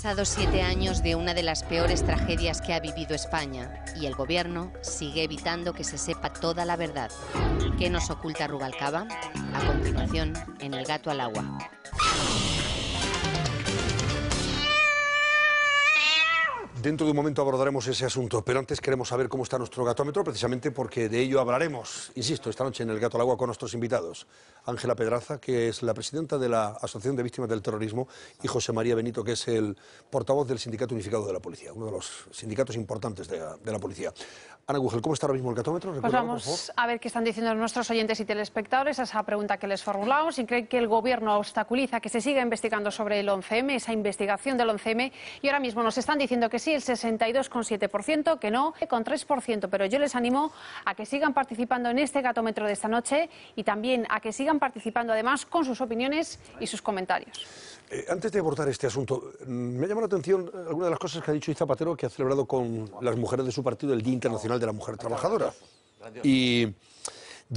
pasado 7 años de una de las peores tragedias que ha vivido España y el Gobierno sigue evitando que se sepa toda la verdad. ¿Qué nos oculta Rubalcaba? A continuación, en El gato al agua. Dentro de un momento abordaremos ese asunto, pero antes queremos saber cómo está nuestro gatómetro, precisamente porque de ello hablaremos, insisto, esta noche en El gato al agua con nuestros invitados. Ángela Pedraza, que es la presidenta de la Asociación de Víctimas del Terrorismo, y José María Benito, que es el portavoz del Sindicato Unificado de la Policía, uno de los sindicatos importantes de la policía. Ana Gugel, ¿cómo está ahora mismo el gatómetro? Pues vamos a ver qué están diciendo nuestros oyentes y telespectadores a esa pregunta que les formulamos. Si creen que el Gobierno obstaculiza que se siga investigando sobre el 11M, esa investigación del 11M, y ahora mismo nos están diciendo que sí, el 62,7%, que no, con 3%, pero yo les animo a que sigan participando en este gatómetro de esta noche y también a que sigan participando además con sus opiniones y sus comentarios. Antes de abordar este asunto, me ha llamado la atención alguna de las cosas que ha dicho Zapatero, que ha celebrado con las mujeres de su partido el Día Internacional de la Mujer Trabajadora. Y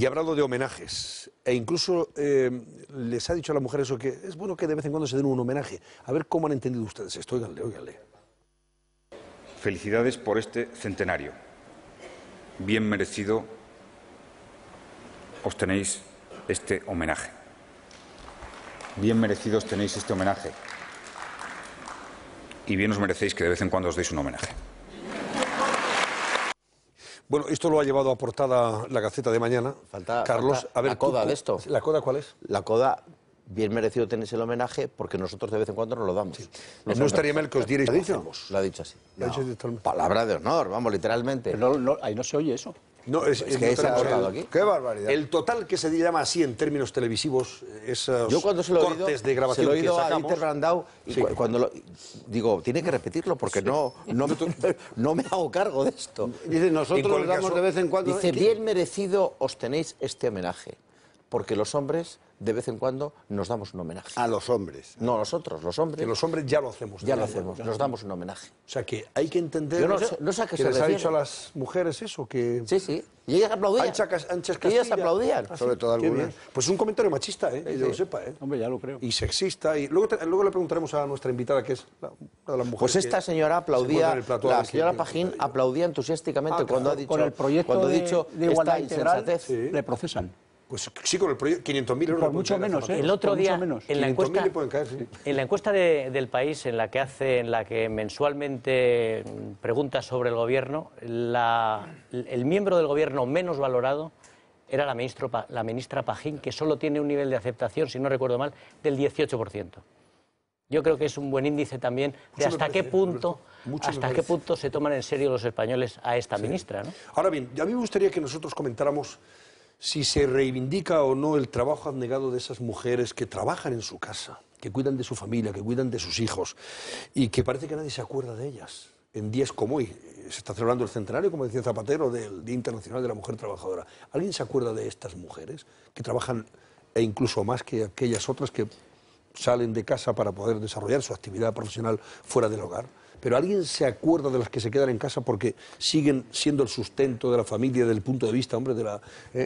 ha hablado de homenajes. E incluso les ha dicho a las mujeres eso, que es bueno que de vez en cuando se den un homenaje. A ver cómo han entendido ustedes esto. Óiganle, óiganle. Felicidades por este centenario. Bien merecido os tenéis este homenaje. Bien merecidos tenéis este homenaje. Y bien os merecéis que de vez en cuando os deis un homenaje. Bueno, esto lo ha llevado a portada la Gaceta de Mañana. Carlos, a ver, la coda de esto. ¿La coda cuál es? La coda, bien merecido tenéis el homenaje, porque nosotros de vez en cuando nos lo damos. Sí. No estaría mal que os dierais. Lo ha dicho así. No. Palabra de honor, vamos, literalmente. Pero ahí no se oye eso. No, es que se ha cortado aquí. ¡Qué barbaridad! El total que se llama así en términos televisivos, esos yo cuando se lo cortes oído, de grabación se lo he oído que a sacamos... Dieter Brandau y sí. Cuando digo, tiene que repetirlo porque sí. no me hago cargo de esto. Dice, nosotros nos damos de vez en cuando... Dice, bien merecido os tenéis este homenaje, porque los hombres de vez en cuando nos damos un homenaje. A los hombres. No, nosotros, los hombres. Que los hombres ya lo hacemos. Ya lo hacemos, nos damos un homenaje. O sea que hay que entender... Yo no sé a qué se les refiere. ha dicho a las mujeres eso, que... Sí, sí. Y ellas aplaudían. Ellas aplaudían. Sobre todo algunas. Pues un comentario machista, que yo lo sepa, Hombre, ya lo creo. Y sexista. Y luego le preguntaremos a nuestra invitada, que es una de las mujeres. Pues esta señora aplaudía, la señora Pajín aplaudía entusiasticamente cuando ha dicho... Con el proyecto de igualdad integral le procesan. Pues sí, con el proyecto 500.000 euros. Por mucho menos, El otro día, en la encuesta, pueden caer, sí. En la encuesta del País, en la que mensualmente pregunta sobre el Gobierno, el miembro del Gobierno menos valorado era la ministra Pajín, que solo tiene un nivel de aceptación, si no recuerdo mal, del 18%. Yo creo que es un buen índice también de hasta qué punto se toman en serio los españoles a esta ministra, ¿no? Ahora bien, a mí me gustaría que nosotros comentáramos si se reivindica o no el trabajo abnegado de esas mujeres que trabajan en su casa, que cuidan de su familia, que cuidan de sus hijos, y que parece que nadie se acuerda de ellas. En días como hoy, se está celebrando el centenario, como decía Zapatero, del Día Internacional de la Mujer Trabajadora. ¿Alguien se acuerda de estas mujeres que trabajan, e incluso más que aquellas otras que salen de casa para poder desarrollar su actividad profesional fuera del hogar? ¿Pero alguien se acuerda de las que se quedan en casa porque siguen siendo el sustento de la familia desde el punto de vista, hombre, de la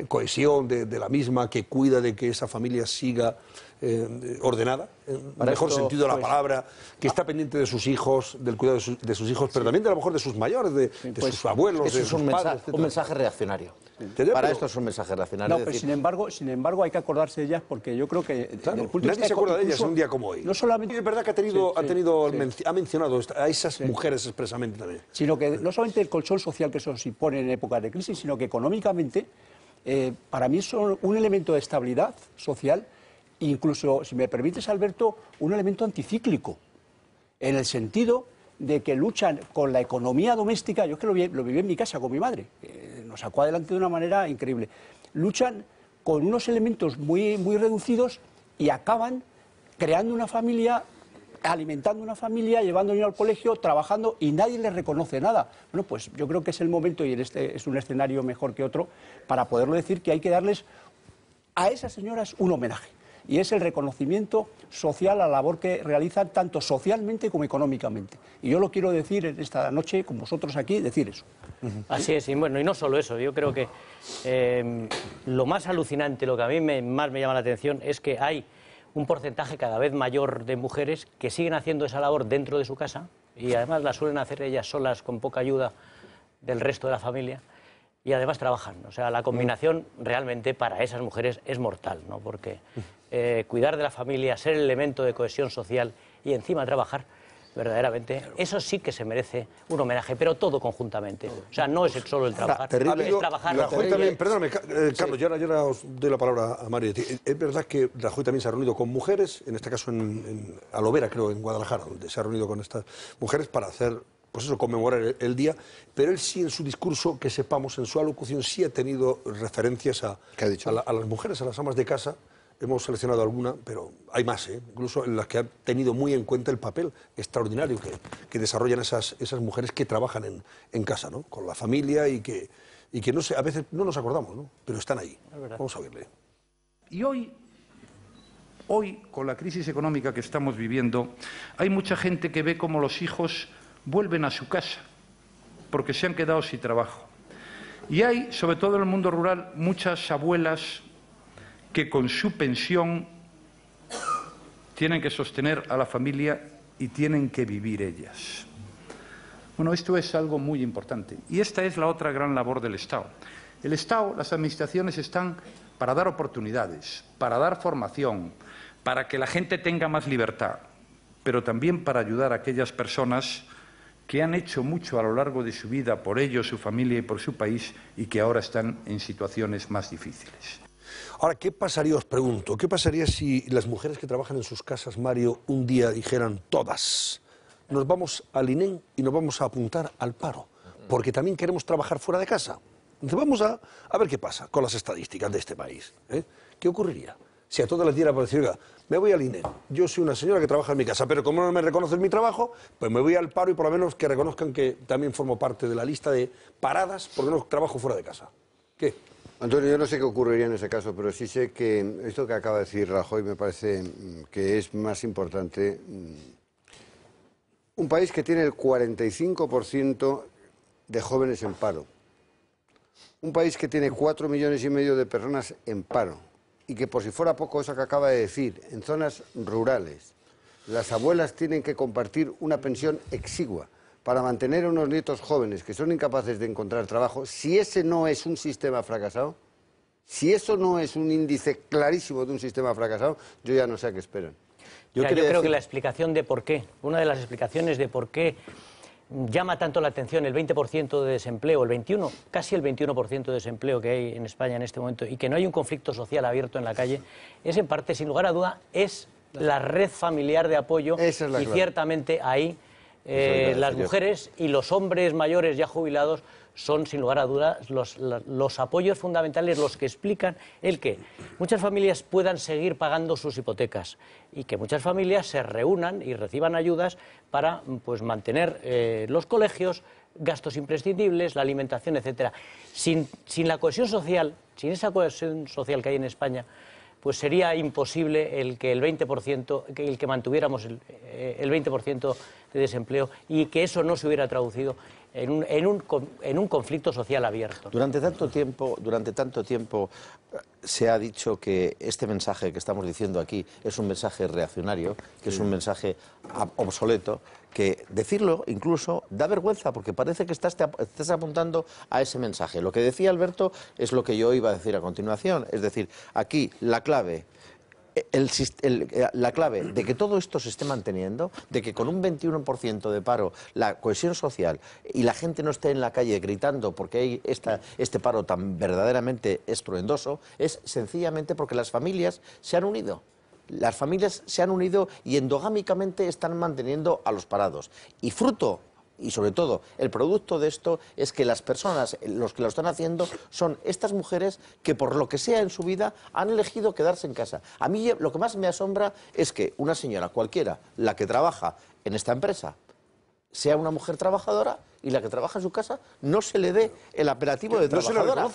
cohesión de la misma, que cuida de que esa familia siga ordenada, en el mejor sentido de la palabra, que está pendiente de sus hijos, del cuidado de sus hijos, pero también de a lo mejor de sus mayores, de sus abuelos, eso de es sus padres, un mensaje reaccionario. Para esto es un mensaje reaccionario. No, pero sin embargo hay que acordarse de ellas porque yo creo que... Claro, nadie se acuerda de ellas en un día como hoy. No solamente... Es verdad que ha mencionado a esas mujeres expresamente también. Sino que no solamente el colchón social que eso se impone en épocas de crisis, sino que económicamente, para mí son un elemento de estabilidad social, incluso, si me permites, Alberto, un elemento anticíclico, en el sentido de que luchan con la economía doméstica. Yo es que lo viví en mi casa con mi madre, nos sacó adelante de una manera increíble. Luchan con unos elementos muy, muy reducidos y acaban creando una familia, alimentando una familia, llevando niños al colegio, trabajando, y nadie les reconoce nada. Bueno, pues yo creo que es el momento, y este es un escenario mejor que otro, para poderlo decir, que hay que darles a esas señoras un homenaje. Y es el reconocimiento social a la labor que realizan tanto socialmente como económicamente. Y yo lo quiero decir en esta noche, con vosotros aquí, decir eso. Así es, y bueno, y no solo eso, yo creo que lo más alucinante, lo que a mí más me llama la atención es que hay un porcentaje cada vez mayor de mujeres que siguen haciendo esa labor dentro de su casa y además la suelen hacer ellas solas con poca ayuda del resto de la familia y además trabajan. O sea, la combinación realmente para esas mujeres es mortal, ¿no? Porque cuidar de la familia, ser el elemento de cohesión social y encima trabajar, verdaderamente, eso sí que se merece un homenaje, pero todo conjuntamente. O sea, no es solo el trabajar, es trabajar. Rajoy también, perdóname, Carlos, yo ahora os doy la palabra a Mario. Es verdad que Rajoy también se ha reunido con mujeres, en este caso en Alovera, creo, en Guadalajara, donde se ha reunido con estas mujeres para hacer, pues eso, conmemorar el día, pero él sí en su discurso, que sepamos, en su alocución sí ha tenido referencias a las mujeres, a las amas de casa. Hemos seleccionado alguna, pero hay más, incluso en las que ha tenido muy en cuenta el papel extraordinario que desarrollan esas mujeres que trabajan en casa, ¿no? Con la familia y que no sé, a veces no nos acordamos, ¿no? Pero están ahí. Vamos a oírle. Y hoy, con la crisis económica que estamos viviendo, hay mucha gente que ve cómo los hijos vuelven a su casa porque se han quedado sin trabajo. Y hay, sobre todo en el mundo rural, muchas abuelas que con su pensión tienen que sostener a la familia y tienen que vivir ellas. Bueno, esto es algo muy importante. Y esta es la otra gran labor del Estado. El Estado, las administraciones están para dar oportunidades, para dar formación, para que la gente tenga más libertad, pero también para ayudar a aquellas personas que han hecho mucho a lo largo de su vida por ellos, su familia y por su país y que ahora están en situaciones más difíciles. Ahora, ¿qué pasaría, os pregunto, qué pasaría si las mujeres que trabajan en sus casas, Mario, un día dijeran todas, nos vamos al INEM y nos vamos a apuntar al paro, porque también queremos trabajar fuera de casa? Entonces vamos a ver qué pasa con las estadísticas de este país. ¿Qué ocurriría si a todas les diera por decir, oiga, me voy al INEM, yo soy una señora que trabaja en mi casa, pero como no me reconocen mi trabajo, pues me voy al paro y por lo menos que reconozcan que también formo parte de la lista de paradas porque no trabajo fuera de casa? ¿Qué? Antonio, yo no sé qué ocurriría en ese caso, pero sí sé que esto que acaba de decir Rajoy me parece que es más importante. Un país que tiene el 45% de jóvenes en paro. Un país que tiene 4,5 millones de personas en paro. Y que por si fuera poco eso que acaba de decir, en zonas rurales, las abuelas tienen que compartir una pensión exigua para mantener a unos nietos jóvenes que son incapaces de encontrar trabajo. Si ese no es un sistema fracasado, si eso no es un índice clarísimo de un sistema fracasado, yo ya no sé a qué esperan. Yo creo que la explicación de por qué, una de las explicaciones de por qué llama tanto la atención el 20% de desempleo, el 21, casi el 21% de desempleo que hay en España en este momento y que no hay un conflicto social abierto en la calle, es en parte, sin lugar a duda, es la red familiar de apoyo y ciertamente ahí las mujeres y los hombres mayores ya jubilados son, sin lugar a dudas, los apoyos fundamentales, los que explican el que muchas familias puedan seguir pagando sus hipotecas y que muchas familias se reúnan y reciban ayudas para pues, mantener los colegios, gastos imprescindibles, la alimentación, etcétera. Sin la cohesión social, sin esa cohesión social que hay en España, pues sería imposible el que el 20%, el que mantuviéramos el 20% de desempleo y que eso no se hubiera traducido en un conflicto social abierto. Durante tanto tiempo se ha dicho que este mensaje que estamos diciendo aquí es un mensaje reaccionario, que es un mensaje obsoleto, que decirlo incluso da vergüenza porque parece que estás apuntando a ese mensaje. Lo que decía Alberto es lo que yo iba a decir a continuación, es decir, aquí la clave de que todo esto se esté manteniendo, de que con un 21% de paro la cohesión social y la gente no esté en la calle gritando porque hay este paro tan verdaderamente estruendoso, es sencillamente porque las familias se han unido. Las familias se han unido y endogámicamente están manteniendo a los parados. Y fruto, y sobre todo el producto de esto, es que las personas, los que lo están haciendo, son estas mujeres que por lo que sea en su vida han elegido quedarse en casa. A mí lo que más me asombra es que una señora cualquiera, la que trabaja en esta empresa, sea una mujer trabajadora y la que trabaja en su casa no se le dé el apelativo de trabajadora. No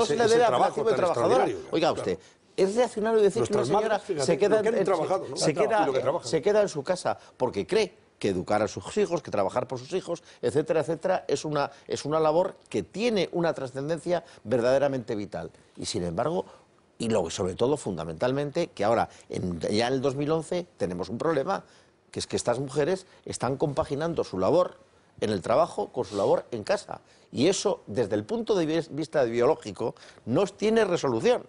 se le dé el apelativo de trabajadora. Oiga usted, es reaccionario decir que una señora se queda en su casa porque cree que educar a sus hijos, que trabajar por sus hijos, etcétera, etcétera, es una labor que tiene una trascendencia verdaderamente vital. Y sin embargo, Y luego, sobre todo, fundamentalmente, que ahora, ya en el 2011, tenemos un problema, que es que estas mujeres están compaginando su labor en el trabajo con su labor en casa. Y eso, desde el punto de vista biológico, no tiene resolución.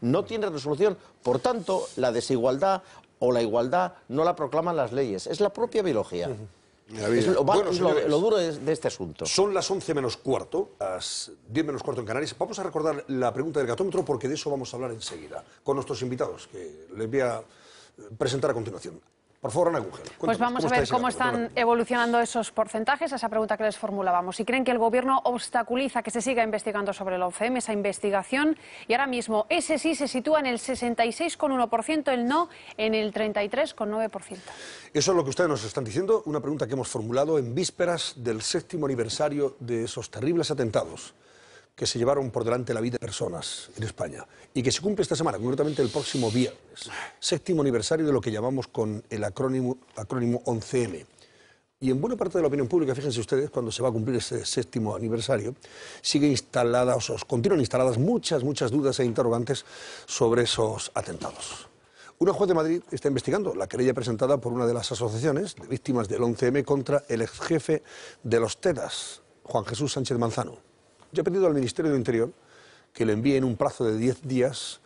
No tiene resolución. Por tanto, la desigualdad o la igualdad no la proclaman las leyes, es la propia biología. Es lo duro de este asunto. Son las 11 menos cuarto, las 10 menos cuarto en Canarias. Vamos a recordar la pregunta del gatómetro porque de eso vamos a hablar enseguida con nuestros invitados, que les voy a presentar a continuación. Por favor, Ana Gugel. Pues vamos a ver cómo están evolucionando esos porcentajes, esa pregunta que les formulábamos. Si creen que el Gobierno obstaculiza que se siga investigando sobre el 11M, esa investigación, y ahora mismo ese sí se sitúa en el 66,1%, el no en el 33,9%. Eso es lo que ustedes nos están diciendo, una pregunta que hemos formulado en vísperas del 7º aniversario de esos terribles atentados que se llevaron por delante la vida de personas en España y que se cumple esta semana, concretamente el próximo viernes, 7º aniversario de lo que llamamos con el acrónimo 11M. Y en buena parte de la opinión pública, fíjense ustedes, cuando se va a cumplir ese 7º aniversario, continúan instaladas muchas dudas e interrogantes sobre esos atentados. Una juez de Madrid está investigando la querella presentada por una de las asociaciones de víctimas del 11M contra el exjefe de los TEDAS, Juan Jesús Sánchez Manzano. Yo he pedido al Ministerio de Interior que le envíe en un plazo de 10 días,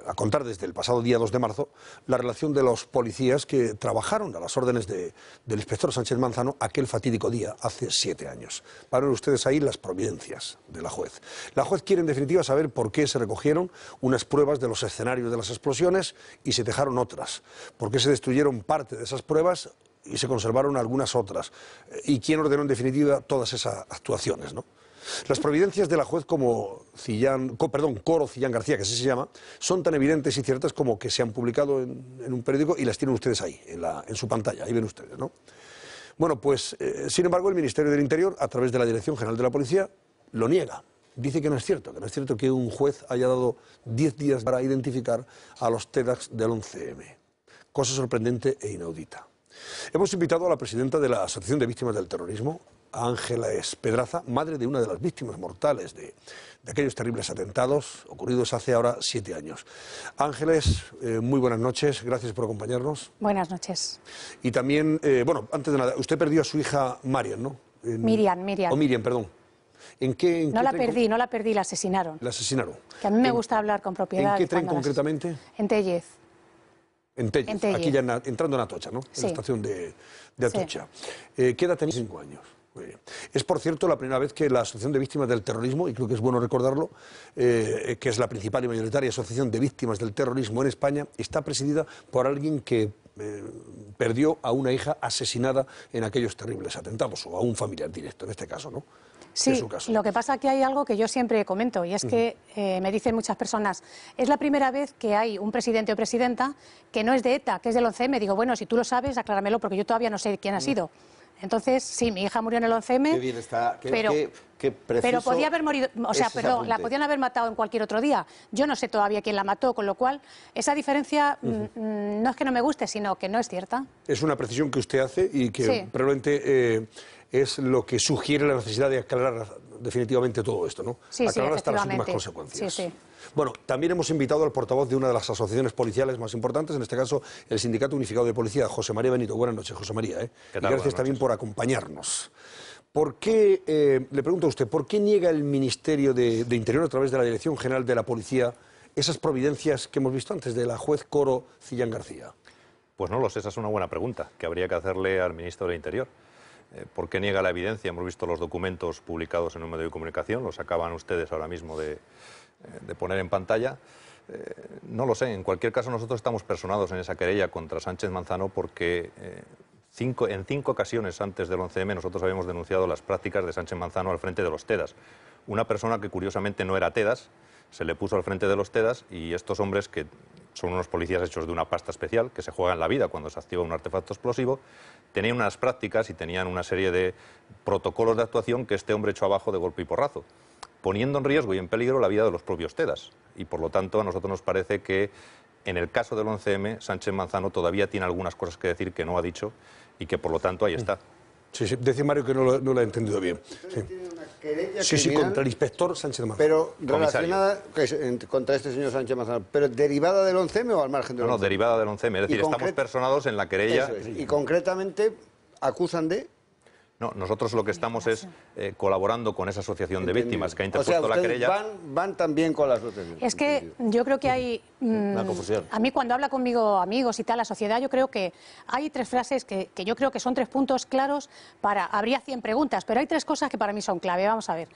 a contar desde el pasado día 2 de marzo, la relación de los policías que trabajaron a las órdenes del inspector Sánchez Manzano aquel fatídico día, hace 7 años. Van a ver ustedes ahí las providencias de la juez. La juez quiere en definitiva saber por qué se recogieron unas pruebas de los escenarios de las explosiones y se dejaron otras, por qué se destruyeron parte de esas pruebas y se conservaron algunas otras, y quién ordenó en definitiva todas esas actuaciones, ¿no? Las providencias de la juez Coro Cillán García, que así se llama, son tan evidentes y ciertas como que se han publicado en un periódico y las tienen ustedes ahí, en su pantalla, ahí ven ustedes, ¿no? Bueno, pues, sin embargo, el Ministerio del Interior, a través de la Dirección General de la Policía, lo niega. Dice que no es cierto que un juez haya dado 10 días para identificar a los TEDx del 11M. Cosa sorprendente e inaudita. Hemos invitado a la presidenta de la Asociación de Víctimas del Terrorismo, Ángeles Pedraza, madre de una de las víctimas mortales de aquellos terribles atentados ocurridos hace ahora 7 años. Ángeles, muy buenas noches, gracias por acompañarnos. Buenas noches. Y también, bueno, antes de nada, usted perdió a su hija Marian, ¿no? Miriam. O Miriam, perdón. No la perdí, la asesinaron. La asesinaron. Que a mí me gusta hablar con propiedad. ¿En qué tren concretamente? En Tellez. En Tellez, aquí ya entrando en Atocha, ¿no? Sí. En la estación de Atocha. ¿Qué edad tenía? 5 años. Muy bien. Es, por cierto, la primera vez que la Asociación de Víctimas del Terrorismo, y creo que es bueno recordarlo, que es la principal y mayoritaria asociación de víctimas del terrorismo en España, está presidida por alguien que perdió a una hija asesinada en aquellos terribles atentados, o a un familiar directo, en este caso, ¿no? Sí, lo que pasa es que hay algo que yo siempre comento, y es que me dicen muchas personas, es la primera vez que hay un presidente o presidenta que no es de ETA, que es del 11M. Digo, bueno, si tú lo sabes, acláramelo, porque yo todavía no sé quién ha sido. Entonces, sí, mi hija murió en el 11M, Qué bien está, pero podía haber morido, o sea, perdón, la podían haber matado en cualquier otro día. Yo no sé todavía quién la mató, con lo cual esa diferencia no es que no me guste, sino que no es cierta. Es una precisión que usted hace y que probablemente es lo que sugiere la necesidad de aclarar definitivamente todo esto, ¿no? Sí, aclarar hasta las últimas consecuencias. Sí. Bueno, también hemos invitado al portavoz de una de las asociaciones policiales más importantes, en este caso el Sindicato Unificado de Policía, José María Benito. Buenas noches, José María. ¿Qué tal? Y gracias también por acompañarnos. ¿Por qué, le pregunto a usted, por qué niega el Ministerio de Interior, a través de la Dirección General de la Policía, esas providencias que hemos visto antes de la juez Coro Cillán García? Pues no lo sé, esa es una buena pregunta que habría que hacerle al ministro del Interior. ¿Por qué niega la evidencia? Hemos visto los documentos publicados en un medio de comunicación, los acaban ustedes ahora mismo de poner en pantalla. No lo sé, en cualquier caso nosotros estamos personados en esa querella contra Sánchez Manzano porque en 5 ocasiones antes del 11M nosotros habíamos denunciado las prácticas de Sánchez Manzano al frente de los TEDAS. Una persona que curiosamente no era TEDAS, se le puso al frente de los TEDAS, y estos hombres, que son unos policías hechos de una pasta especial, que se juegan la vida cuando se activa un artefacto explosivo, tenían unas prácticas y tenían una serie de protocolos de actuación que este hombre echó abajo de golpe y porrazo, poniendo en riesgo y en peligro la vida de los propios TEDAS. Y por lo tanto a nosotros nos parece que en el caso del 11M Sánchez Manzano todavía tiene algunas cosas que decir que no ha dicho y que por lo tanto ahí está. Sí, decía Mario que no lo ha entendido bien. ¿Ustedes tienen una Sí, sí, contra el inspector Sánchez Manzano. Pero relacionada contra este señor Sánchez Manzano, ¿pero derivada del 11M o al margen del 11M? No, derivada del 11M, es decir, estamos personados en la querella. Y concretamente acusan de... No, nosotros lo que estamos es colaborando con esa asociación de víctimas que ha interpuesto la querella. Van también con la asociación. Es que yo creo que hay... Una confusión. A mí cuando habla conmigo amigos y tal, la sociedad, yo creo que hay 3 frases que yo creo que son 3 puntos claros para... Habría 100 preguntas, pero hay 3 cosas que para mí son clave. Vamos a ver.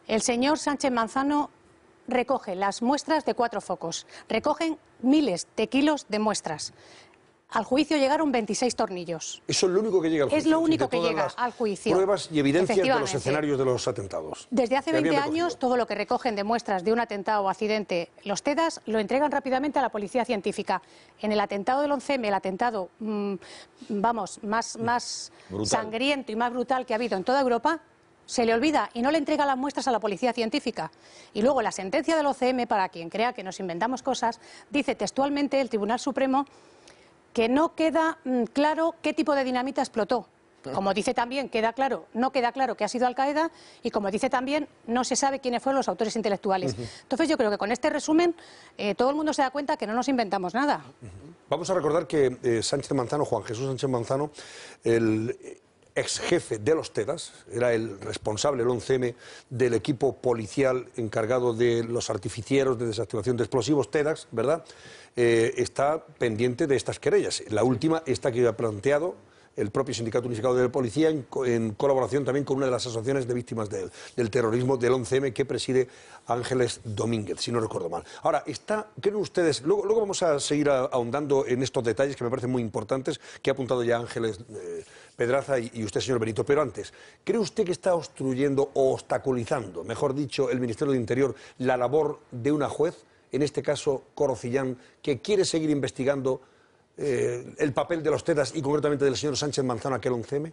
El señor Sánchez Manzano recoge las muestras de 4 focos. Recogen miles de kilos de muestras. Al juicio llegaron 26 tornillos. Eso es lo único que llega al juicio. Es lo único de que todas llega las al juicio. Pruebas y evidencias de los Efectivamente. escenarios de los atentados. Desde hace que habían 20 recogido. años, todo lo que recogen de muestras de un atentado o accidente, los TEDAS lo entregan rápidamente a la policía científica. En el atentado del 11M, el atentado, más sangriento y más brutal que ha habido en toda Europa, se le olvida y no le entrega las muestras a la policía científica. Y luego la sentencia del OCM, para quien crea que nos inventamos cosas, dice textualmente el Tribunal Supremo que no queda claro qué tipo de dinamita explotó. Como dice también, no queda claro que ha sido Al-Qaeda y como dice también, no se sabe quiénes fueron los autores intelectuales. Entonces yo creo que con este resumen todo el mundo se da cuenta que no nos inventamos nada. Vamos a recordar que Sánchez Manzano, Juan Jesús Sánchez Manzano, el ex jefe de los TEDAS, era el responsable, el 11M, del equipo policial encargado de los artificieros de desactivación de explosivos TEDAS, ¿verdad? Está pendiente de estas querellas. La última, esta que ha planteado el propio Sindicato Unificado de Policía, en colaboración también con una de las asociaciones de víctimas del terrorismo del 11M que preside Ángeles Domínguez, si no recuerdo mal. Ahora, ¿creen ustedes? Luego vamos a seguir ahondando en estos detalles que me parecen muy importantes, que ha apuntado ya Ángeles Pedraza y usted, señor Benito. Pero antes, ¿cree usted que está obstruyendo o obstaculizando, mejor dicho, el Ministerio del Interior, la labor de una juez, en este caso Corocillán, que quiere seguir investigando el papel de los TEDAS y concretamente del señor Sánchez Manzano, aquel 11M?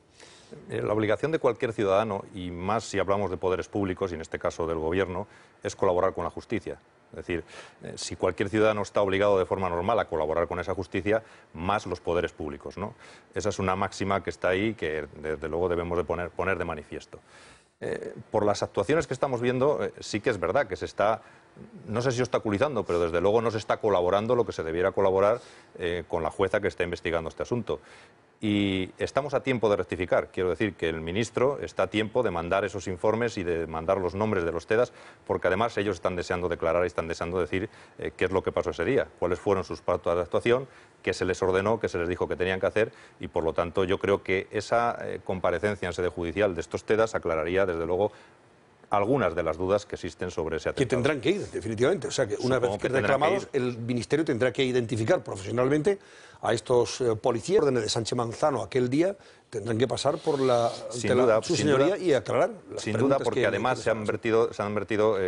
La obligación de cualquier ciudadano, y más si hablamos de poderes públicos, y en este caso del Gobierno, es colaborar con la justicia. Es decir, si cualquier ciudadano está obligado de forma normal a colaborar con esa justicia, más los poderes públicos, ¿no? Esa es una máxima que está ahí que desde luego debemos de poner de manifiesto. Por las actuaciones que estamos viendo, sí que es verdad que se está, no sé si obstaculizando, pero desde luego no se está colaborando lo que se debiera colaborar con la jueza que está investigando este asunto. Y estamos a tiempo de rectificar. Quiero decir que el ministro está a tiempo de mandar esos informes y de mandar los nombres de los TEDAS, porque además ellos están deseando declarar y están deseando decir qué es lo que pasó ese día, cuáles fueron sus pautas de actuación, qué se les ordenó, qué se les dijo que tenían que hacer, y por lo tanto yo creo que esa comparecencia en sede judicial de estos TEDAS aclararía desde luego algunas de las dudas que existen sobre ese atentado. Que tendrán que ir, definitivamente. O sea, que una vez que reclamados, el Ministerio tendrá que identificar profesionalmente a estos policías. Órdenes de Sánchez Manzano aquel día tendrán que pasar por su señoría y aclarar las sin duda, preguntas porque que además se han vertido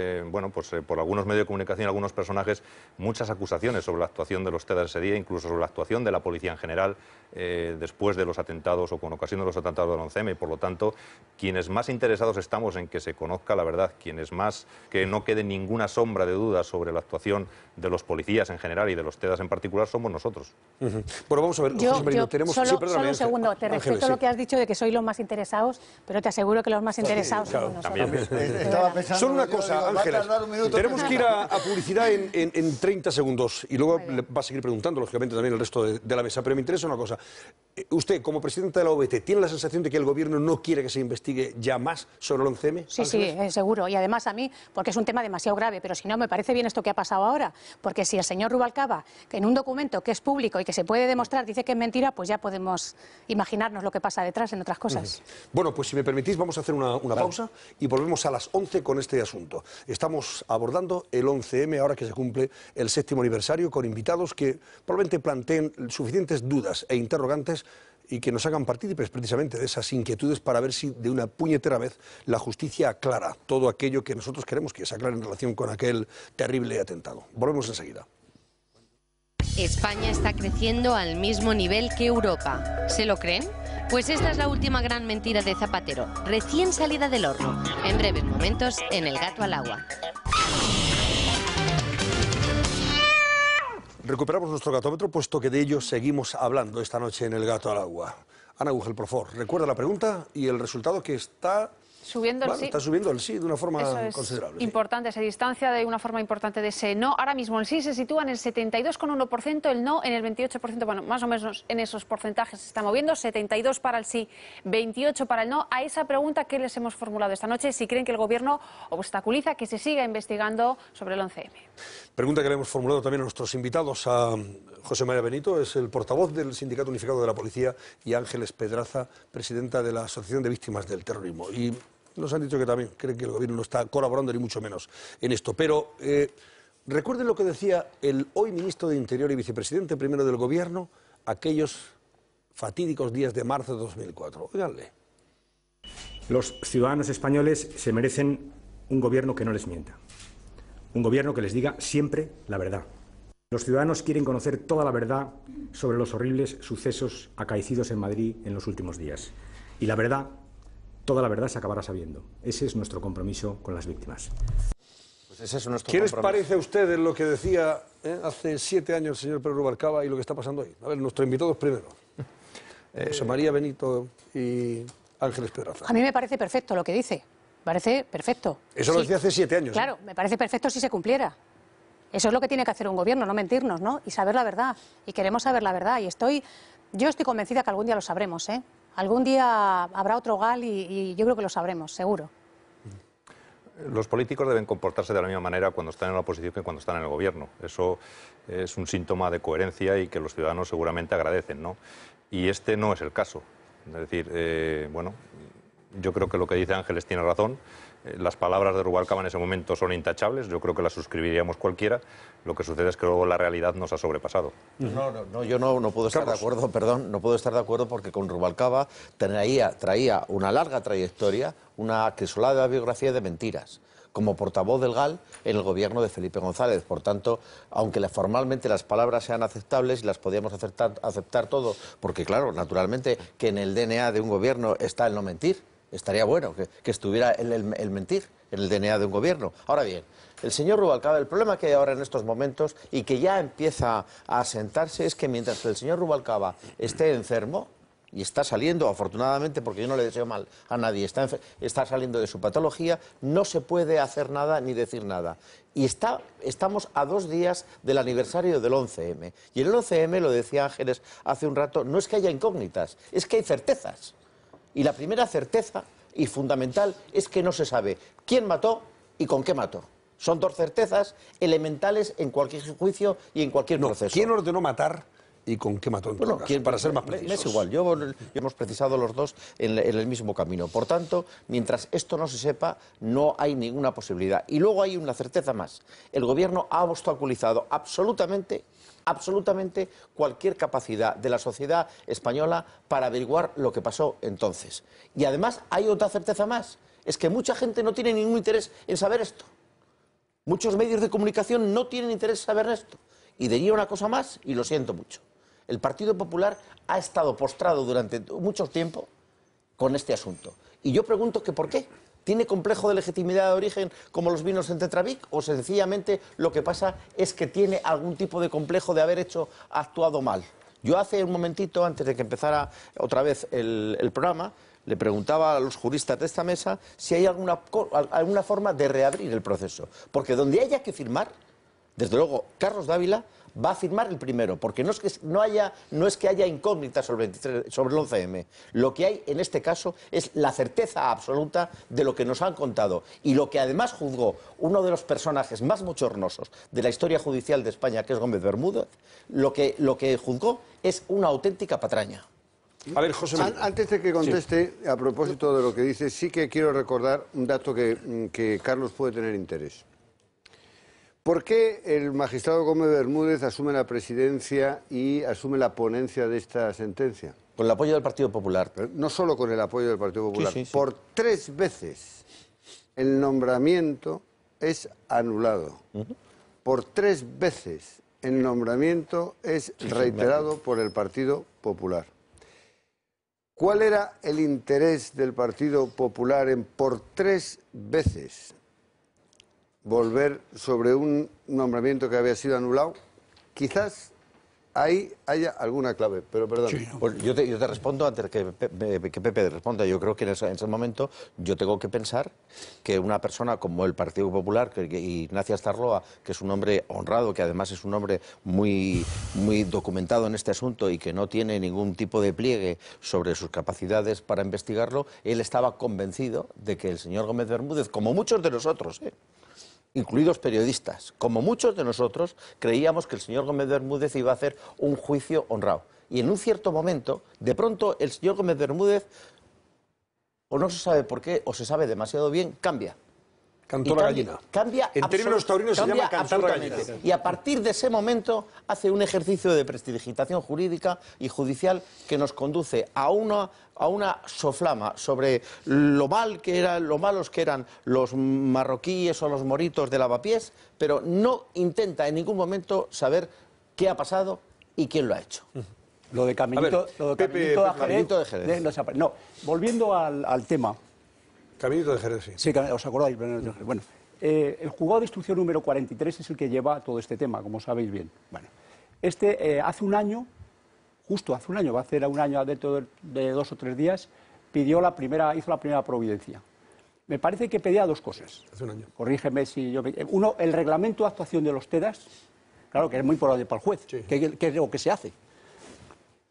por algunos medios de comunicación, algunos personajes, muchas acusaciones sobre la actuación de los TEDAS ese día, incluso sobre la actuación de la policía en general después de los atentados o con ocasión de los atentados del 11M, y por lo tanto, quienes más interesados estamos en que se conozca la verdad, que no quede ninguna sombra de duda sobre la actuación de los policías en general y de los TEDAS en particular, somos nosotros. Bueno, vamos a ver, José Marino, tenemos... Solo un segundo, te respeto lo que has dicho de que sois los más interesados, pero te aseguro que los más interesados somos nosotros. Solo una cosa, Ángeles, tenemos que ir a publicidad en 30 segundos y luego le va a seguir preguntando, lógicamente, también el resto de la mesa, pero me interesa una cosa. Usted, como presidenta de la OVT, ¿tiene la sensación de que el Gobierno no quiere que se investigue ya más sobre el 11M? Sí, sí, seguro. Y además a mí, porque es un tema demasiado grave, pero si no, me parece bien esto que ha pasado ahora, porque si el señor Rubalcaba, que en un documento que es público y que se puede demostrar, dice que es mentira, pues ya podemos imaginarnos lo que pasa detrás en otras cosas. Bueno, pues si me permitís, vamos a hacer una pausa y volvemos a las 11 con este asunto. Estamos abordando el 11M, ahora que se cumple el 7º aniversario, con invitados que probablemente planteen suficientes dudas e interrogantes y que nos hagan partícipes precisamente de esas inquietudes para ver si de una puñetera vez la justicia aclara todo aquello que nosotros queremos que se aclare en relación con aquel terrible atentado. Volvemos enseguida. España está creciendo al mismo nivel que Europa. ¿Se lo creen? Pues esta es la última gran mentira de Zapatero, recién salida del horno. En breves momentos, en El Gato al Agua. Recuperamos nuestro gatómetro, puesto que de ello seguimos hablando esta noche en El Gato al Agua. Ana Gugel, por favor, recuerda la pregunta y el resultado, que está Subiendo el Bueno, sí. está subiendo el sí de una forma Eso es considerable. Sí. importante, se distancia de una forma importante de ese no. Ahora mismo el sí se sitúa en el 72,1%, el no en el 28%, bueno, más o menos en esos porcentajes se está moviendo, 72 para el sí, 28 para el no. A esa pregunta que les hemos formulado esta noche, si creen que el Gobierno obstaculiza que se siga investigando sobre el 11M. Pregunta que le hemos formulado también a nuestros invitados, a José María Benito, es el portavoz del Sindicato Unificado de la Policía, y Ángeles Pedraza, presidenta de la Asociación de Víctimas del Terrorismo. Y nos han dicho que también creen que el Gobierno no está colaborando ni mucho menos en esto. Pero recuerden lo que decía el hoy ministro de Interior y vicepresidente primero del Gobierno aquellos fatídicos días de marzo de 2004. Óiganle. Los ciudadanos españoles se merecen un Gobierno que no les mienta. Un Gobierno que les diga siempre la verdad. Los ciudadanos quieren conocer toda la verdad sobre los horribles sucesos acaecidos en Madrid en los últimos días. Y la verdad, toda la verdad se acabará sabiendo. Ese es nuestro compromiso con las víctimas. Pues ese es nuestro ¿Qué les compromiso. parece a ustedes lo que decía hace 7 años el señor Pedro Rubalcaba y lo que está pasando hoy? A ver, nuestros invitados primero. José María Benito y Ángeles Pedraza. A mí me parece perfecto lo que dice. Parece perfecto. Eso lo decía hace 7 años. Claro, me parece perfecto si se cumpliera. Eso es lo que tiene que hacer un gobierno, no mentirnos, ¿no? Y saber la verdad. Y queremos saber la verdad. Y yo estoy convencida que algún día lo sabremos, ¿eh? Algún día habrá otro GAL y yo creo que lo sabremos, seguro. Los políticos deben comportarse de la misma manera cuando están en la oposición que cuando están en el gobierno. Eso es un síntoma de coherencia y que los ciudadanos seguramente agradecen, ¿no? Y este no es el caso. Es decir, bueno, yo creo que lo que dice Ángeles tiene razón. Las palabras de Rubalcaba en ese momento son intachables, yo creo que las suscribiríamos cualquiera. Lo que sucede es que luego la realidad nos ha sobrepasado. Yo no puedo estar de acuerdo, perdón, no puedo estar de acuerdo porque con Rubalcaba traía una larga trayectoria, una acrisolada biografía de mentiras, como portavoz del GAL en el gobierno de Felipe González. Por tanto, aunque formalmente las palabras sean aceptables y las podíamos aceptar todo, porque claro, naturalmente que en el DNA de un gobierno está el no mentir. Estaría bueno que estuviera el mentir en el DNA de un gobierno. Ahora bien, el señor Rubalcaba, el problema que hay ahora en estos momentos y que ya empieza a asentarse es que mientras el señor Rubalcaba esté enfermo, y está saliendo, afortunadamente, porque yo no le deseo mal a nadie, está saliendo de su patología, no se puede hacer nada ni decir nada. Y estamos a 2 días del aniversario del 11M. Y en el 11M, lo decía Ángeles hace un rato, no es que haya incógnitas, es que hay certezas. Y la primera certeza y fundamental es que no se sabe quién mató y con qué mató. Son 2 certezas elementales en cualquier juicio y en cualquier proceso. ¿Quién ordenó matar y con qué mató en todo caso? Para ser más precisos. Es igual, hemos precisado los dos en el mismo camino. Por tanto, mientras esto no se sepa, no hay ninguna posibilidad. Y luego hay una certeza más. El Gobierno ha obstaculizado absolutamente cualquier capacidad de la sociedad española para averiguar lo que pasó entonces. Y además hay otra certeza más, es que mucha gente no tiene ningún interés en saber esto. Muchos medios de comunicación no tienen interés en saber esto. Y diría una cosa más, y lo siento mucho. El Partido Popular ha estado postrado durante mucho tiempo con este asunto. Y yo pregunto que ¿por qué? ¿Tiene complejo de legitimidad de origen como los vinos en Tetrabric? ¿O sencillamente lo que pasa es que tiene algún tipo de complejo de haber actuado mal? Yo hace un momentito, antes de que empezara otra vez el programa, le preguntaba a los juristas de esta mesa si hay alguna forma de reabrir el proceso. Porque donde haya que firmar, desde luego, Carlos Dávila va a firmar el primero, porque no es que haya incógnitas sobre el 11M. Lo que hay en este caso es la certeza absoluta de lo que nos han contado y lo que además juzgó uno de los personajes más bochornosos de la historia judicial de España, que es Gómez Bermúdez. Lo que juzgó es una auténtica patraña. A ver, José María. Antes de que conteste, a propósito de lo que dice, sí que quiero recordar un dato que Carlos puede tener interés. ¿Por qué el magistrado Gómez Bermúdez asume la presidencia y asume la ponencia de esta sentencia? Con el apoyo del Partido Popular. Pero no solo con el apoyo del Partido Popular. Sí. Por 3 veces el nombramiento es anulado. Por 3 veces el nombramiento es reiterado por el Partido Popular. ¿Cuál era el interés del Partido Popular en por 3 veces volver sobre un nombramiento que había sido anulado? Quizás ahí haya alguna clave, pero perdón. Sí. Pues yo te respondo antes que Pepe responda. Yo creo que en ese momento yo tengo que pensar que una persona como el Partido Popular, Ignacia Starloa, que es un hombre honrado, que además es un hombre muy documentado en este asunto y que no tiene ningún tipo de pliegue sobre sus capacidades para investigarlo, él estaba convencido de que el señor Gómez Bermúdez, como muchos de nosotros, incluidos periodistas, como muchos de nosotros, creíamos que el señor Gómez Bermúdez iba a hacer un juicio honrado. Y en un cierto momento, de pronto, el señor Gómez Bermúdez, o no se sabe por qué, o se sabe demasiado bien, cambia. Cantó la gallina. Cambia. En términos taurinos se llama cantar la gallina. Y a partir de ese momento hace un ejercicio de prestidigitación jurídica y judicial que nos conduce a una soflama sobre lo malos que eran los marroquíes o los moritos de Lavapiés, pero no intenta en ningún momento saber qué ha pasado y quién lo ha hecho. Lo de Caminito de Jerez. No, volviendo al tema. Caminito de Jerez, sí. Sí, ¿os acordáis? Bueno, el juzgado de instrucción número 43 es el que lleva todo este tema, como sabéis bien. Bueno, hace un año, justo hace un año, va a hacer un año dentro de 2 o 3 días, hizo la primera providencia. Me parece que pedía 2 cosas. Hace un año. Corrígeme si yo... Uno, el reglamento de actuación de los TEDAS, claro, que es muy importante para el juez, sí. que es lo que se hace.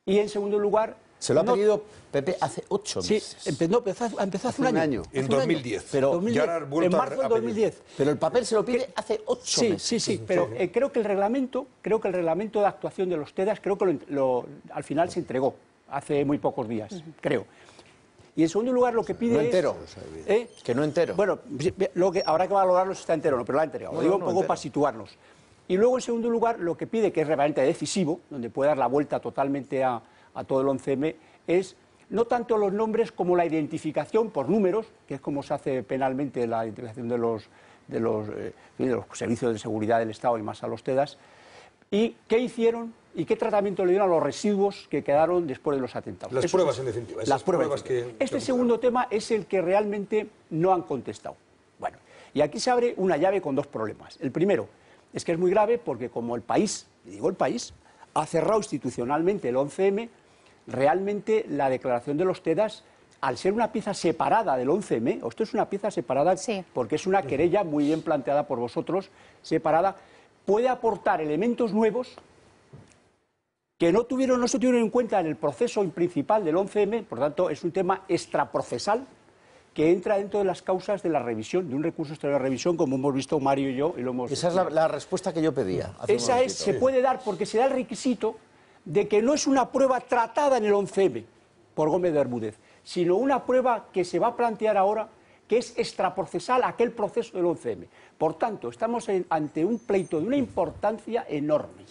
Y en segundo lugar... Se lo ha pedido Pepe hace 8 meses. Sí, empezó hace un año. En 2010. Pero en marzo del 2010. Pero el papel se lo pide hace 8 meses. Sí, pero creo que el reglamento de actuación de los TEDAS, creo que al final se entregó hace muy pocos días, creo. Y en segundo lugar lo que pide no entero. Que no entero. Bueno, habrá que valorarlo si está entero o no, pero lo ha entregado. Lo digo un poco entero, para situarnos. Y luego en segundo lugar lo que pide, que es realmente decisivo, donde puede dar la vuelta totalmente a todo el 11M, es no tanto los nombres como la identificación por números, que es como se hace penalmente la identificación de los servicios de seguridad del Estado y más a los TEDAS, y qué hicieron y qué tratamiento le dieron a los residuos que quedaron después de los atentados. Las pruebas, en definitiva. Las pruebas que... segundo tema es el que realmente no han contestado. Bueno, y aquí se abre una llave con 2 problemas. El primero es que es muy grave porque como el país, ha cerrado institucionalmente el 11M, realmente la declaración de los TEDAS, al ser una pieza separada del 11M, esto es una pieza separada porque es una querella muy bien planteada por vosotros, separada, puede aportar elementos nuevos que no se tuvieron en cuenta en el proceso principal del 11M, por tanto es un tema extraprocesal que entra dentro de las causas de la revisión, de un recurso exterior de revisión, como hemos visto Mario y yo. Esa es la respuesta que yo pedía. Se puede dar porque se da el requisito de que no es una prueba tratada en el 11M por Gómez Bermúdez, sino una prueba que se va a plantear ahora que es extraprocesal a aquel proceso del 11M. Por tanto, estamos ante un pleito de una importancia enorme.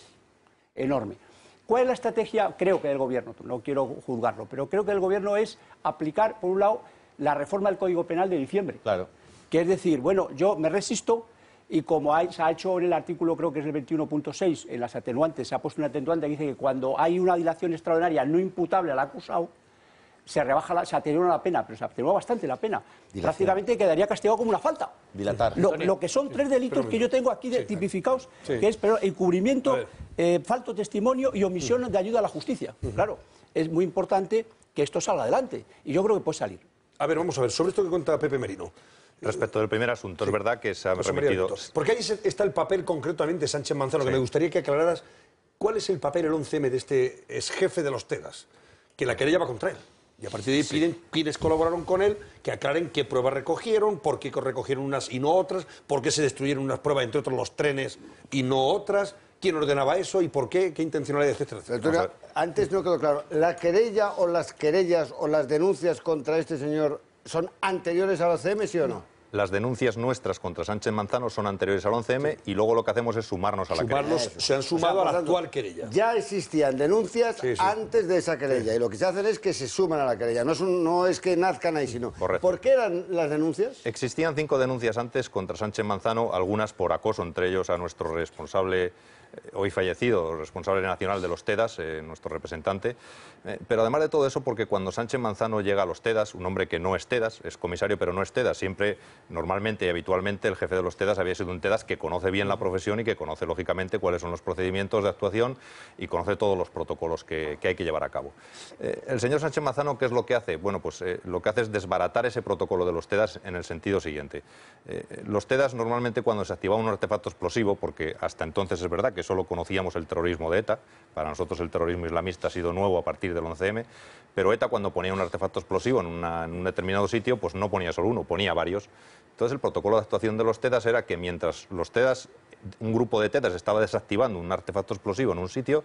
¿Cuál es la estrategia? Creo que del Gobierno, no quiero juzgarlo, pero creo que el Gobierno es aplicar, por un lado, la reforma del Código Penal de diciembre. Claro. Que es decir, bueno, yo me resisto y como se ha hecho en el artículo, creo que es el 21.6, en las atenuantes, se ha puesto una atenuante que dice que cuando hay una dilación extraordinaria no imputable al acusado, se atenúa la pena, pero se atenúa bastante la pena. Prácticamente quedaría castigado como una falta. Dilatar. Lo que son 3 delitos que yo tengo aquí tipificados, que es encubrimiento, falto testimonio y omisión de ayuda a la justicia. Claro, es muy importante que esto salga adelante y yo creo que puede salir. A ver, vamos a ver, sobre esto que cuenta Pepe Merino. Respecto del primer asunto, es verdad que se ha remitido... Porque ahí está el papel concreto también de Sánchez Manzano, que me gustaría que aclararas cuál es el papel, el 11M, de este exjefe de los TEDAS, que la querella va contra él. Y a partir de ahí piden quienes colaboraron con él que aclaren qué pruebas recogieron, por qué recogieron unas y no otras, por qué se destruyeron unas pruebas, entre otros los trenes, y no otras, quién ordenaba eso y por qué intencionalidad, etcétera, etcétera. Antes no quedó claro, ¿la querella o las querellas o las denuncias contra este señor son anteriores al 11M, sí o no? Las denuncias nuestras contra Sánchez Manzano son anteriores al 11M y luego lo que hacemos es sumarnos a la querella. Se han sumado a la actual querella. Ya existían denuncias antes de esa querella y lo que se hacen es que se suman a la querella. No es que nazcan ahí, sino... Correcto. ¿Por qué eran las denuncias? Existían 5 denuncias antes contra Sánchez Manzano, algunas por acoso, entre ellos a nuestro responsable, hoy fallecido, responsable nacional de los TEDAS, nuestro representante. Pero además de todo eso, porque cuando Sánchez Manzano llega a los TEDAS, un hombre que no es TEDAS, es comisario pero no es TEDAS, siempre Normalmente y habitualmente el jefe de los TEDAS había sido un TEDAS que conoce bien la profesión y que conoce lógicamente cuáles son los procedimientos de actuación y conoce todos los protocolos que hay que llevar a cabo. El señor Sánchez Mazano, ¿qué es lo que hace? Bueno, pues lo que hace es desbaratar ese protocolo de los TEDAS en el sentido siguiente. Los TEDAS normalmente cuando se activaba un artefacto explosivo, porque hasta entonces es verdad que solo conocíamos el terrorismo de ETA, para nosotros el terrorismo islamista ha sido nuevo a partir del 11M, pero ETA cuando ponía un artefacto explosivo en un determinado sitio, pues no ponía solo uno, ponía varios. Entonces el protocolo de actuación de los TEDAS era que mientras los TEDAS, un grupo de TEDAS estaba desactivando un artefacto explosivo en un sitio,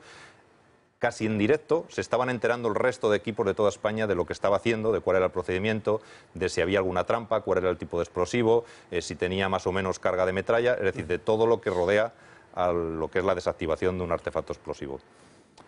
casi en directo se estaban enterando el resto de equipos de toda España de lo que estaba haciendo, de cuál era el procedimiento, de si había alguna trampa, cuál era el tipo de explosivo, si tenía más o menos carga de metralla, es decir, de todo lo que rodea a lo que es la desactivación de un artefacto explosivo.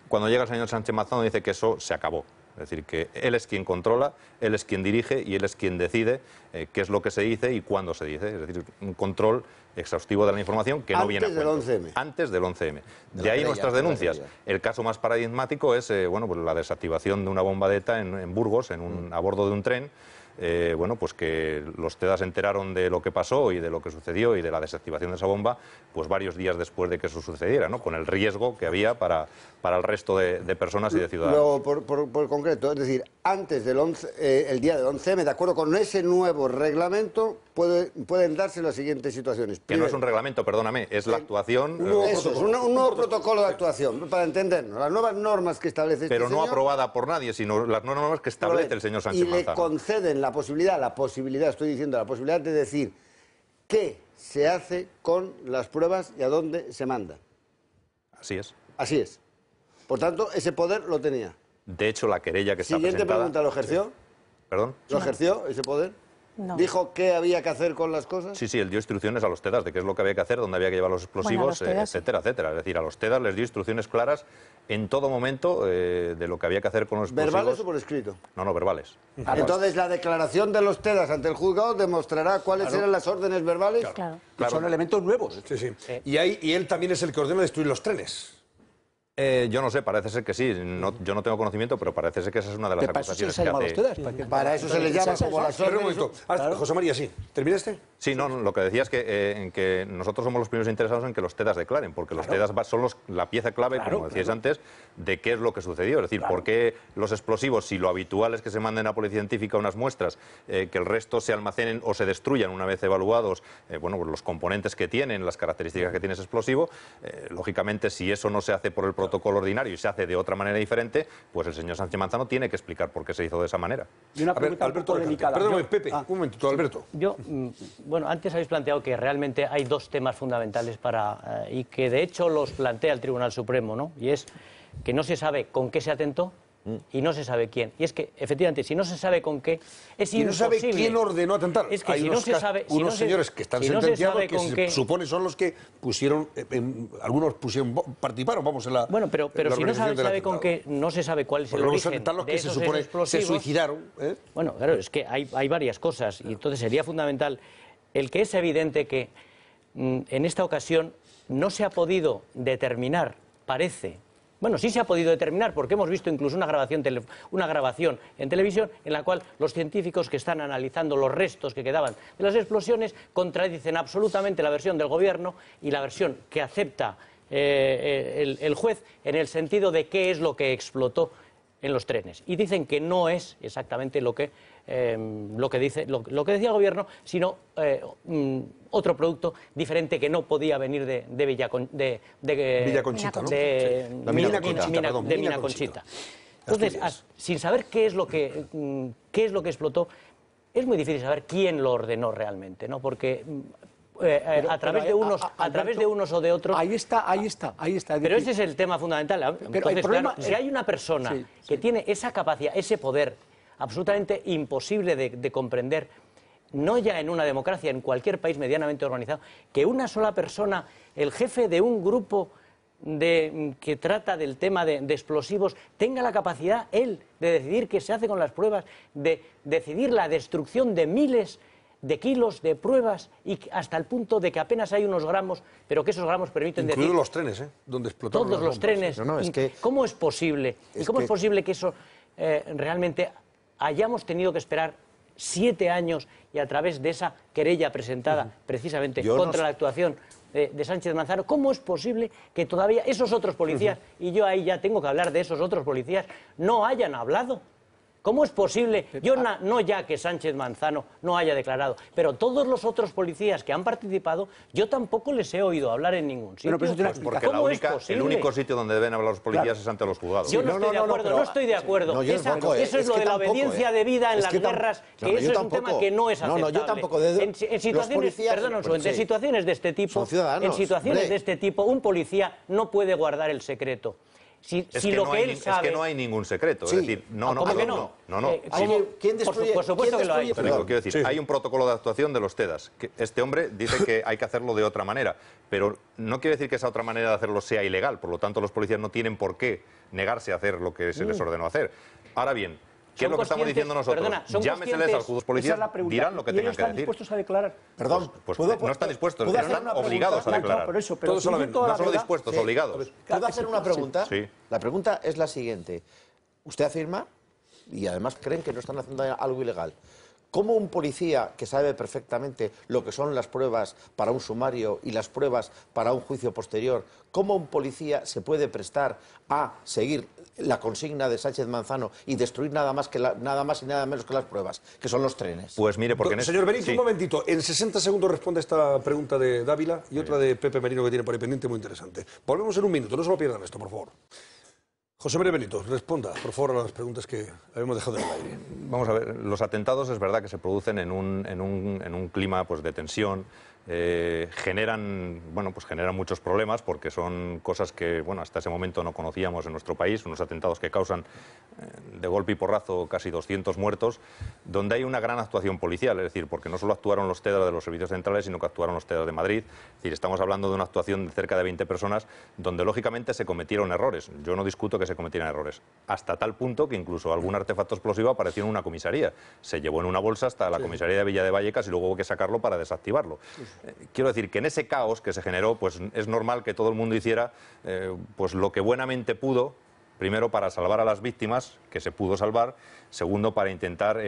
Cuando llega el señor Sánchez Mazano dice que eso se acabó. Es decir, que él es quien controla, él es quien dirige y él es quien decide qué es lo que se dice y cuándo se dice. Es decir, un control exhaustivo de la información que no viene a cuento. Antes del 11M. Antes del 11M. De ahí nuestras denuncias. El caso más paradigmático es bueno, pues la desactivación de una bomba de ETA en Burgos, a bordo de un tren. Bueno, pues que los TEDAS se enteraron de lo que pasó y de lo que sucedió y de la desactivación de esa bomba, pues varios días después de que eso sucediera, ¿no? Con el riesgo que había para el resto de personas y de ciudadanos. Luego, por concreto, es decir, antes del el día del 11M, de acuerdo con ese nuevo reglamento, pueden darse las siguientes situaciones. Que no es un reglamento, perdóname, es la actuación... Eso es, un nuevo protocolo de actuación, para entendernos, las nuevas normas que establece pero este no señor, aprobada por nadie, sino las normas que establece el señor Sánchez Mazano. Y le conceden la posibilidad, estoy diciendo, la posibilidad de decir qué se hace con las pruebas y a dónde se mandan. Así es. Así es. Por tanto, ese poder lo tenía. De hecho, la querella que está Siguiente presentada... pregunta, ¿lo ejerció? Sí. ¿Perdón? ¿Lo ejerció ese poder? No. ¿Dijo qué había que hacer con las cosas? Sí, él dio instrucciones a los TEDAS de qué es lo que había que hacer, dónde había que llevar los explosivos, etcétera, etcétera. Es decir, a los TEDAS les dio instrucciones claras en todo momento de lo que había que hacer con los explosivos. ¿Verbales o por escrito? No, verbales. Entonces, la declaración de los TEDAS ante el juzgado demostrará cuáles eran las órdenes verbales. Claro. Son elementos nuevos. Sí. Y él también es el que ordena destruir los trenes. Yo no sé, parece ser que sí. Yo no tengo conocimiento, pero parece ser que esa es una de las acusaciones que hace. Para eso se les llama como las órdenes. José María, sí. ¿Terminaste? Sí, no, lo que decía es que nosotros somos los primeros interesados en que los TEDAS declaren, porque los TEDAS son la pieza clave, como decíais antes, de qué es lo que sucedió. Es decir, por qué los explosivos, si lo habitual es que se manden a policía científica unas muestras, que el resto se almacenen o se destruyan una vez evaluados bueno, pues los componentes que tienen, las características que tiene ese explosivo, lógicamente, si eso no se hace por el protocolo ordinario y se hace de otra manera diferente, pues el señor Sánchez Mazano tiene que explicar por qué se hizo de esa manera. Y una pregunta Alberto, delicada. Perdón, Pepe, un momentito, Alberto. Bueno, antes habéis planteado que realmente hay dos temas fundamentales y que de hecho los plantea el Tribunal Supremo, ¿no? Y es que no se sabe con qué se atentó y no se sabe quién. Y es que, efectivamente, si no se sabe con qué, es imposible. Y no sabe quién ordenó atentar. Es que hay si no se sabe, unos señores que están sentenciados que se supone son los que pusieron, algunos participaron, vamos, en la... Bueno, pero si no se sabe con qué, no se sabe cuál es el origen los de que esos se supone explosivos. se suicidaron. Bueno, claro, es que hay varias cosas y entonces sería fundamental el que es evidente que en esta ocasión no se ha podido determinar, parece. Bueno, sí se ha podido determinar porque hemos visto incluso una grabación en televisión en la cual los científicos que están analizando los restos que quedaban de las explosiones contradicen absolutamente la versión del gobierno y la versión que acepta el juez en el sentido de qué es lo que explotó en los trenes. Y dicen que no es exactamente lo que decía el gobierno, sino otro producto diferente que no podía venir de Villa Conchita, ¿no? De Mina Conchita. Entonces, sin saber qué es lo que explotó, es muy difícil saber quién lo ordenó realmente, ¿no? Porque a través de unos o de otros. Ahí está. Pero ese es el tema fundamental. Entonces, claro, si hay una persona que tiene esa capacidad, ese poder absolutamente imposible de comprender, no ya en una democracia, en cualquier país medianamente organizado, que una sola persona, el jefe de un grupo que trata del tema de explosivos, tenga la capacidad, él, de decidir qué se hace con las pruebas, de decidir la destrucción de miles de kilos de pruebas y hasta el punto de que apenas hay unos gramos, pero que esos gramos permiten incluidos decir... los trenes, donde explotaron todos los trenes. ¿Cómo es posible? ¿Cómo es posible que eso realmente hayamos tenido que esperar 7 años y a través de esa querella presentada precisamente contra la actuación de Sánchez Manzano, ¿cómo es posible que todavía esos otros policías, y yo ahí ya tengo que hablar de esos otros policías, no hayan hablado? ¿Cómo es posible? Yo no ya que Sánchez Manzano no haya declarado, pero todos los otros policías que han participado, yo tampoco les he oído hablar en ningún sitio. Porque el único sitio donde deben hablar los policías es ante los juzgados. Yo no estoy de acuerdo, no estoy de acuerdo. Eso es lo de la obediencia debida en las guerras, que eso es un tema que no es aceptable. No, yo tampoco. En situaciones de este tipo, un policía no puede guardar el secreto. Es que no hay ningún secreto. Es decir, no. ¿Quién destruye? Por supuesto que lo hay. Quiero decir, hay un protocolo de actuación de los TEDAS. Este hombre dice que hay que hacerlo de otra manera, pero no quiere decir que esa otra manera de hacerlo sea ilegal. Por lo tanto, los policías no tienen por qué negarse a hacer lo que se les ordenó hacer. Ahora bien, ¿qué es lo que estamos diciendo nosotros? Llámeseles a los policías, dirán lo que tengan que decir. ¿Están dispuestos a declarar? Perdón, pues no están dispuestos, están obligados a declarar. No solo dispuestos, obligados. ¿Puedo hacer una pregunta? Sí. La pregunta es la siguiente. Usted afirma, y además creen que no están haciendo algo ilegal, ¿cómo un policía que sabe perfectamente lo que son las pruebas para un sumario y las pruebas para un juicio posterior, cómo un policía se puede prestar a seguir la consigna de Sánchez Manzano y destruir nada más y nada menos que las pruebas, que son los trenes? Pues mire, porque Señor Benito, un momentito. En 60 segundos responde esta pregunta de Dávila y otra de Pepe Merino que tiene por ahí pendiente, muy interesante. Volvemos en un minuto, no se lo pierdan esto, por favor. José María Benito, responda, por favor, a las preguntas que habíamos dejado en el aire. Vamos a ver, los atentados es verdad que se producen en un clima pues, de tensión. Generan muchos problemas porque son cosas que hasta ese momento no conocíamos en nuestro país, unos atentados que causan de golpe y porrazo casi 200 muertos, donde hay una gran actuación policial, es decir, porque no solo actuaron los TEDAS de los servicios centrales, sino que actuaron los TEDAS de Madrid. Es decir, estamos hablando de una actuación de cerca de 20 personas donde lógicamente se cometieron errores. Yo no discuto que se cometieran errores, hasta tal punto que incluso algún artefacto explosivo apareció en una comisaría. Se llevó en una bolsa hasta la comisaría de Villa de Vallecas y luego hubo que sacarlo para desactivarlo. Quiero decir que en ese caos que se generó, pues es normal que todo el mundo hiciera pues lo que buenamente pudo, primero para salvar a las víctimas, que se pudo salvar, segundo para intentar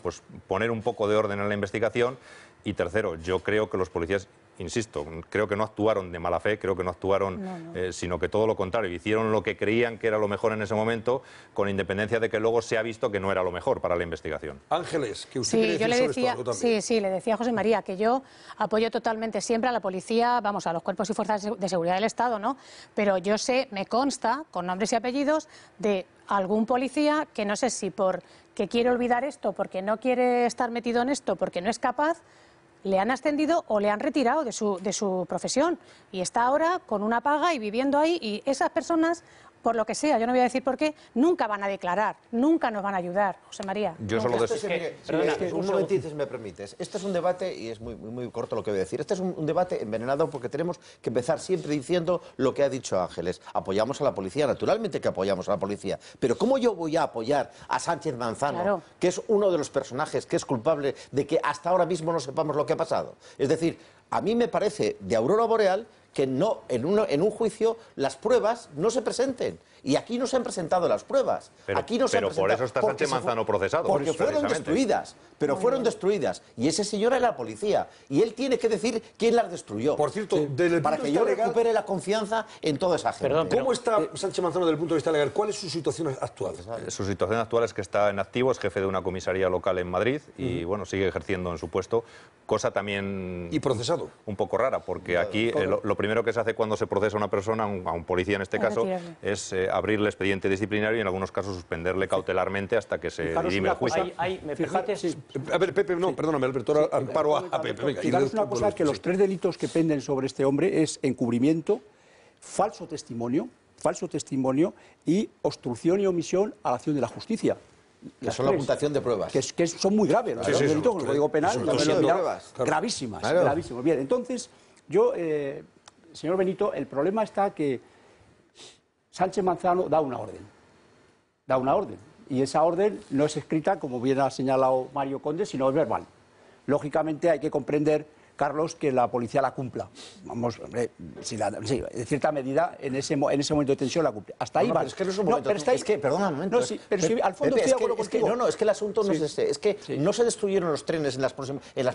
pues poner un poco de orden en la investigación y tercero, yo creo que los policías, insisto, creo que no actuaron de mala fe, creo que no actuaron, sino que todo lo contrario, hicieron lo que creían que era lo mejor en ese momento, con independencia de que luego se ha visto que no era lo mejor para la investigación. Ángeles, que usted quiere decir sobre esto también. Sí, le decía a José María que yo apoyo totalmente siempre a la policía, a los cuerpos y fuerzas de seguridad del Estado, ¿no? Pero yo sé, me consta, con nombres y apellidos, de algún policía que no sé si porque quiere olvidar esto, porque no quiere estar metido en esto, porque no es capaz, le han ascendido o le han retirado de su profesión y está ahora con una paga y viviendo ahí, y esas personas, por lo que sea, yo no voy a decir por qué, nunca van a declarar, nunca nos van a ayudar, José María. Yo solo un momentito, si me permites. Este es un debate, y es muy corto lo que voy a decir, este es un debate envenenado porque tenemos que empezar siempre diciendo lo que ha dicho Ángeles. Apoyamos a la policía, naturalmente que apoyamos a la policía, pero ¿cómo yo voy a apoyar a Sánchez Manzano, que es uno de los personajes que es culpable de que hasta ahora mismo no sepamos lo que ha pasado? Es decir, a mí me parece de aurora boreal que no, en un juicio las pruebas no se presenten. Y aquí no se han presentado las pruebas. Pero por eso está Sánchez Manzano procesado. Porque fueron destruidas. Pero fueron destruidas. Y ese señor era la policía. Y él tiene que decir quién las destruyó. Por cierto, para que yo recupere la confianza en toda esa gente. ¿Cómo está Sánchez Manzano desde el punto de vista legal? ¿Cuál es su situación actual? Su situación actual es que está en activo, es jefe de una comisaría local en Madrid y sigue ejerciendo en su puesto, cosa también... ¿Y procesado? Un poco rara, porque aquí lo primero que se hace cuando se procesa a una persona, a un policía en este caso, es abrirle expediente disciplinario y en algunos casos suspenderle cautelarmente hasta que se dirime el juicio. ¿Me permites? A ver, Pepe, no, perdóname, Alberto, ahora amparo a Pepe. Fijaros una cosa, que los 3 delitos que penden sobre este hombre es encubrimiento, falso testimonio y obstrucción y omisión a la acción de la justicia. Que son la ocultación de pruebas. Que son muy graves, los delitos con el Código Penal, gravísimas, gravísimos. Bien, entonces, yo, señor Benito, el problema está que Sánchez Manzano da una orden, y esa orden no es escrita, como bien ha señalado Mario Conde, sino es verbal. Lógicamente hay que comprender Carlos, que la policía la cumpla. Vamos, hombre, sí, en cierta medida, en ese momento de tensión la cumple. Hasta ahí va. Es que no es un momento. Es que, perdona un momento. No, sí, pero si al fondo Pepe, estoy de acuerdo contigo. No, es que el asunto no es este. Es que no se destruyeron los trenes en las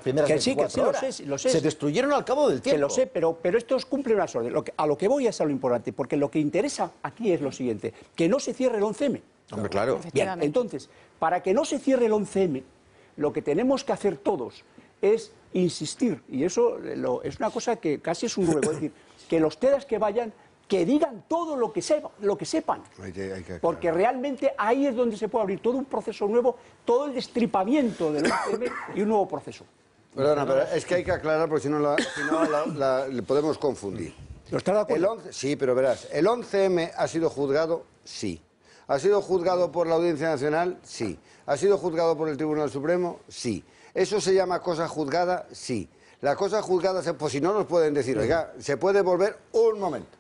primeras 24 horas. Lo sé. Se destruyeron al cabo del tiempo. Que lo sé, pero estos cumplen unas órdenes. A lo que voy es a lo importante, porque lo que interesa aquí es lo siguiente, que no se cierre el 11M. Hombre, claro. Bien, entonces, para que no se cierre el 11M, lo que tenemos que hacer todos es insistir, y eso es una cosa que casi es un ruego, es decir, que los TEDAS que vayan, que digan todo lo que sepan, porque realmente ahí es donde se puede abrir todo un proceso nuevo, todo el destripamiento del 11M y un nuevo proceso. Perdona, pero es que hay que aclarar porque si no le podemos confundir. ¿Estás de acuerdo? Sí, pero verás, ¿el 11M ha sido juzgado? Sí. ¿Ha sido juzgado por la Audiencia Nacional? Sí. ¿Ha sido juzgado por el Tribunal Supremo? Sí. ¿Eso se llama cosa juzgada? Sí. La cosa juzgada, pues si no nos pueden decir, oiga, se puede volver un momento.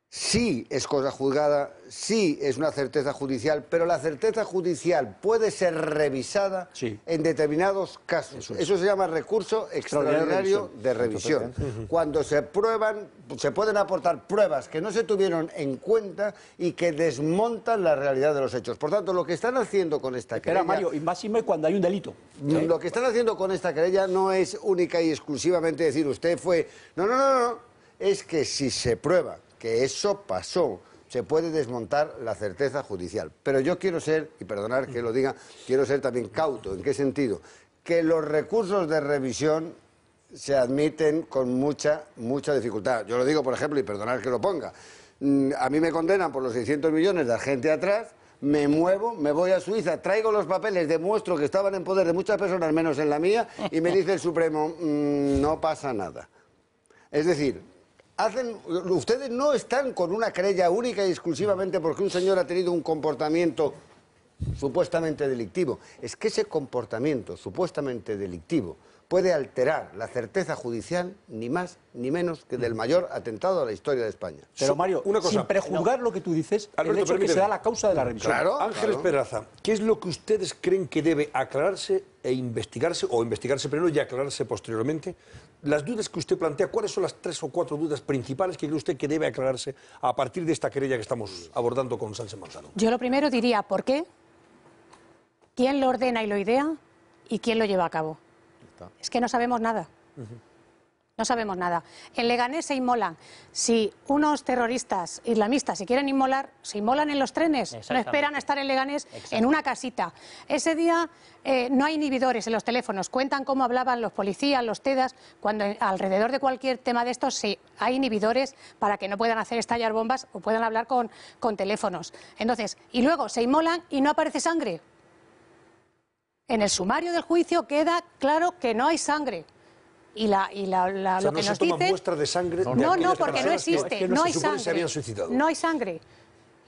Sí es cosa juzgada, sí es una certeza judicial, pero la certeza judicial puede ser revisada en determinados casos. Eso se llama recurso extraordinario de revisión. Cuando se prueban, se pueden aportar pruebas que no se tuvieron en cuenta y que desmontan la realidad de los hechos. Por tanto, lo que están haciendo con esta querella... Espera, Mario, y máxime cuando hay un delito. Lo que están haciendo con esta querella no es única y exclusivamente decir usted fue... No. Es que si se prueba que eso pasó, se puede desmontar la certeza judicial. Pero yo quiero ser, y perdonar que lo diga, quiero ser también cauto. ¿En qué sentido? Que los recursos de revisión se admiten con mucha dificultad. Yo lo digo, por ejemplo, y perdonar que lo ponga. A mí me condenan por los 600 millones de gente atrás, me muevo, me voy a Suiza, traigo los papeles, demuestro que estaban en poder de muchas personas, menos en la mía, y me dice el Supremo, no pasa nada. Es decir... ustedes no están con una querella única y exclusivamente porque un señor ha tenido un comportamiento supuestamente delictivo. Es que ese comportamiento supuestamente delictivo puede alterar la certeza judicial ni más ni menos que del mayor atentado a la historia de España. Pero Mario, sin prejuzgar lo que tú dices, Alberto, el hecho que se da la causa de la revisión. Claro, Ángeles Peraza, ¿qué es lo que ustedes creen que debe aclararse e investigarse, o investigarse primero y aclararse posteriormente? Las dudas que usted plantea, ¿cuáles son las 3 o 4 dudas principales que cree usted que debe aclararse a partir de esta querella que estamos abordando con Sánchez Manzano? Yo lo primero diría, ¿por qué? ¿Quién lo ordena y lo idea? ¿Y quién lo lleva a cabo? Es que no sabemos nada. No sabemos nada. En Leganés se inmolan. Si unos terroristas islamistas se quieren inmolar, se inmolan en los trenes. No esperan a estar en Leganés en una casita. Ese día no hay inhibidores en los teléfonos. Cuentan cómo hablaban los policías, los TEDAS, cuando alrededor de cualquier tema de estos sí hay inhibidores para que no puedan hacer estallar bombas o puedan hablar con teléfonos. Entonces, y luego se inmolan y no aparece sangre. En el sumario del juicio queda claro que no hay sangre. Y lo que nos dicen... muestra de sangre de no, porque no existe. No hay sangre. Se habían suicidado. No hay sangre.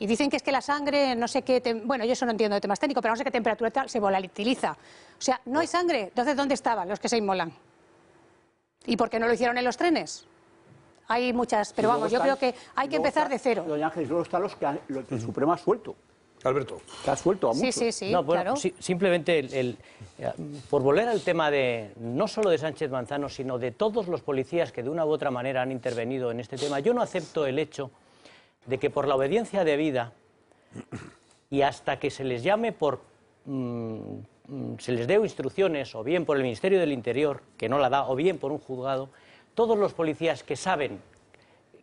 Y dicen que es que la sangre, no sé qué... Bueno, yo eso no entiendo de temas técnicos, pero no sé qué temperatura tal, se volatiliza. O sea, no hay sangre. Entonces, ¿dónde estaban los que se inmolan? ¿Y por qué no lo hicieron en los trenes? Hay muchas... Pero vamos, yo creo que hay que empezar de cero. Doña Ángeles, luego están los que el Supremo ha suelto. Alberto. Que ha suelto a muchos. Sí, no, bueno, claro. Simplemente, por volver al tema de no solo de Sánchez Manzano, sino de todos los policías que de una u otra manera han intervenido en este tema, yo no acepto el hecho de que por la obediencia debida y hasta que se les llame se les dé instrucciones, o bien por el Ministerio del Interior, que no la da, o bien por un juzgado, todos los policías que saben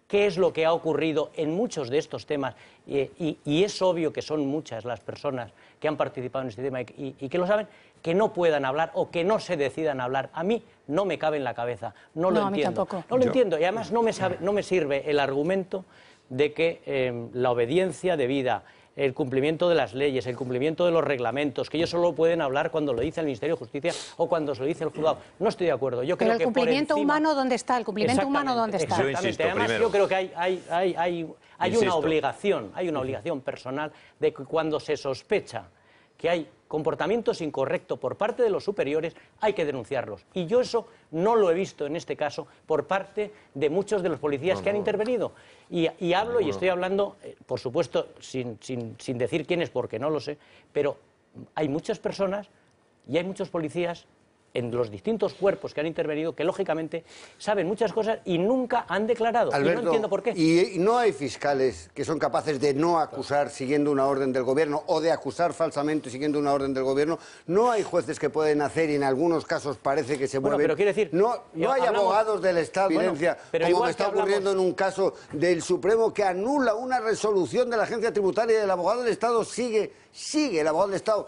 qué es lo que ha ocurrido en muchos de estos temas, y es obvio que son muchas las personas que han participado en este tema y que lo saben, que no puedan hablar o que no se decidan hablar. A mí no me cabe en la cabeza, no lo entiendo. A mí tampoco. No lo entiendo, y además no me sirve el argumento de que la obediencia debida, el cumplimiento de las leyes, el cumplimiento de los reglamentos, que ellos solo pueden hablar cuando lo dice el Ministerio de Justicia o cuando se lo dice el juzgado. No estoy de acuerdo. Yo creo Pero el que cumplimiento humano, ¿dónde está? El cumplimiento humano, ¿dónde está? Exactamente. Yo insisto, Además, primero. yo creo que hay una obligación personal de que cuando se sospecha que hay comportamientos incorrectos por parte de los superiores, hay que denunciarlos. Y yo eso no lo he visto en este caso por parte de muchos de los policías que han intervenido. Y hablo, y estoy hablando, por supuesto, sin decir quiénes, porque no lo sé, pero hay muchas personas y hay muchos policías en los distintos cuerpos que han intervenido que, lógicamente, saben muchas cosas y nunca han declarado. Alberto, y no entiendo por qué. Y no hay fiscales que son capaces de no acusar siguiendo una orden del gobierno o de acusar falsamente siguiendo una orden del gobierno. No hay jueces que pueden hacer y en algunos casos parece que se mueven. Pero quiere decir, no hay abogados del Estado de evidencia, como me está ocurriendo en un caso del Supremo que anula una resolución de la Agencia Tributaria y el abogado del Estado sigue el abogado del Estado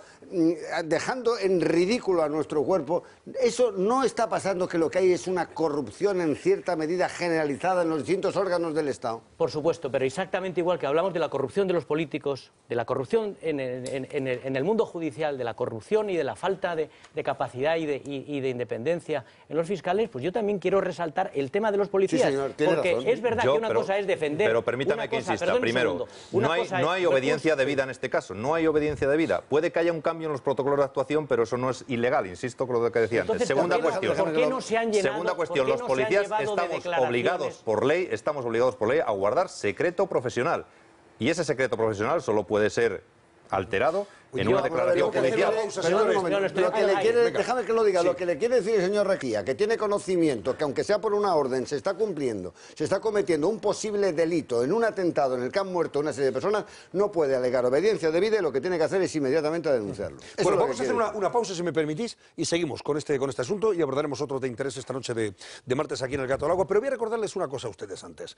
dejando en ridículo a nuestro cuerpo. Eso no está pasando, que lo que hay es una corrupción en cierta medida generalizada en los distintos órganos del Estado. Por supuesto, pero exactamente igual que hablamos de la corrupción de los políticos, de la corrupción en el mundo judicial, de la corrupción y de la falta de capacidad y de independencia en los fiscales, pues yo también quiero resaltar el tema de los policías. Sí, señor, tiene porque razón. es verdad que una cosa es defender... Pero permítame que insista. Primero, no hay obediencia debida en este caso. No hay obediencia debida. Puede que haya un cambio en los protocolos de actuación, pero eso no es ilegal, insisto con lo que decía antes. Entonces, Segunda cuestión. ¿por qué no se han llenado, Segunda cuestión. Los policías estamos obligados por ley a guardar secreto profesional. Y ese secreto profesional solo puede ser alterado en una declaración judicial. Déjame que lo diga. Lo que le quiere decir el señor Rejía, que tiene conocimiento que aunque sea por una orden se está cumpliendo, se está cometiendo un posible delito en un atentado en el que han muerto una serie de personas, no puede alegar obediencia debida y lo que tiene que hacer es inmediatamente denunciarlo. Bueno, vamos a hacer una pausa, si me permitís, y seguimos con este asunto y abordaremos otro de interés esta noche de martes aquí en El Gato al Agua. Pero voy a recordarles una cosa a ustedes antes.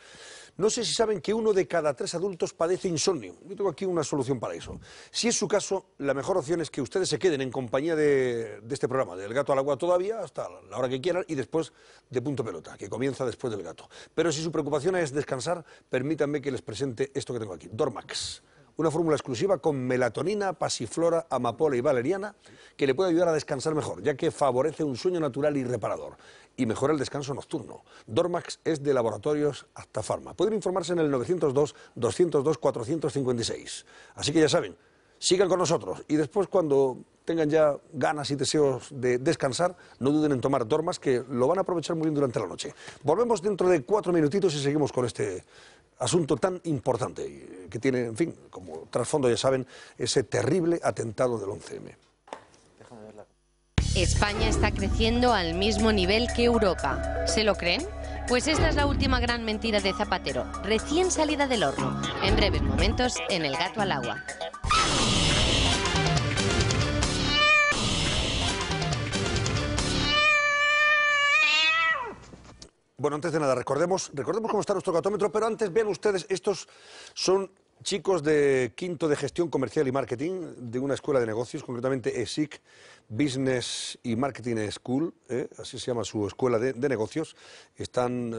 No sé si saben que 1 de cada 3 adultos padece insomnio. Yo tengo aquí una solución para eso. Si es su caso, la mejor opción es que ustedes se queden en compañía de este programa, del Gato al Agua todavía, hasta la hora que quieran, y después de Punto Pelota, que comienza después del Gato. Pero si su preocupación es descansar, permítanme que les presente esto que tengo aquí, Dormax. Una fórmula exclusiva con melatonina, pasiflora, amapola y valeriana que le puede ayudar a descansar mejor, ya que favorece un sueño natural y reparador y mejora el descanso nocturno. Dormax es de Laboratorios Actafarma. Pueden informarse en el 902-202-456. Así que ya saben, sigan con nosotros y después, cuando tengan ya ganas y deseos de descansar, no duden en tomar Dormax, que lo van a aprovechar muy bien durante la noche. Volvemos dentro de 4 minutitos y seguimos con este asunto tan importante que tiene, en fin, como trasfondo, ya saben, ese terrible atentado del 11M. España está creciendo al mismo nivel que Europa. ¿Se lo creen? Pues esta es la última gran mentira de Zapatero, recién salida del horno. En breves momentos, en El Gato al Agua. Bueno, antes de nada, recordemos cómo está nuestro gatómetro, pero antes vean ustedes, estos son chicos de quinto de Gestión Comercial y Marketing de una escuela de negocios, concretamente ESIC, Business y Marketing School, así se llama su escuela de negocios. Están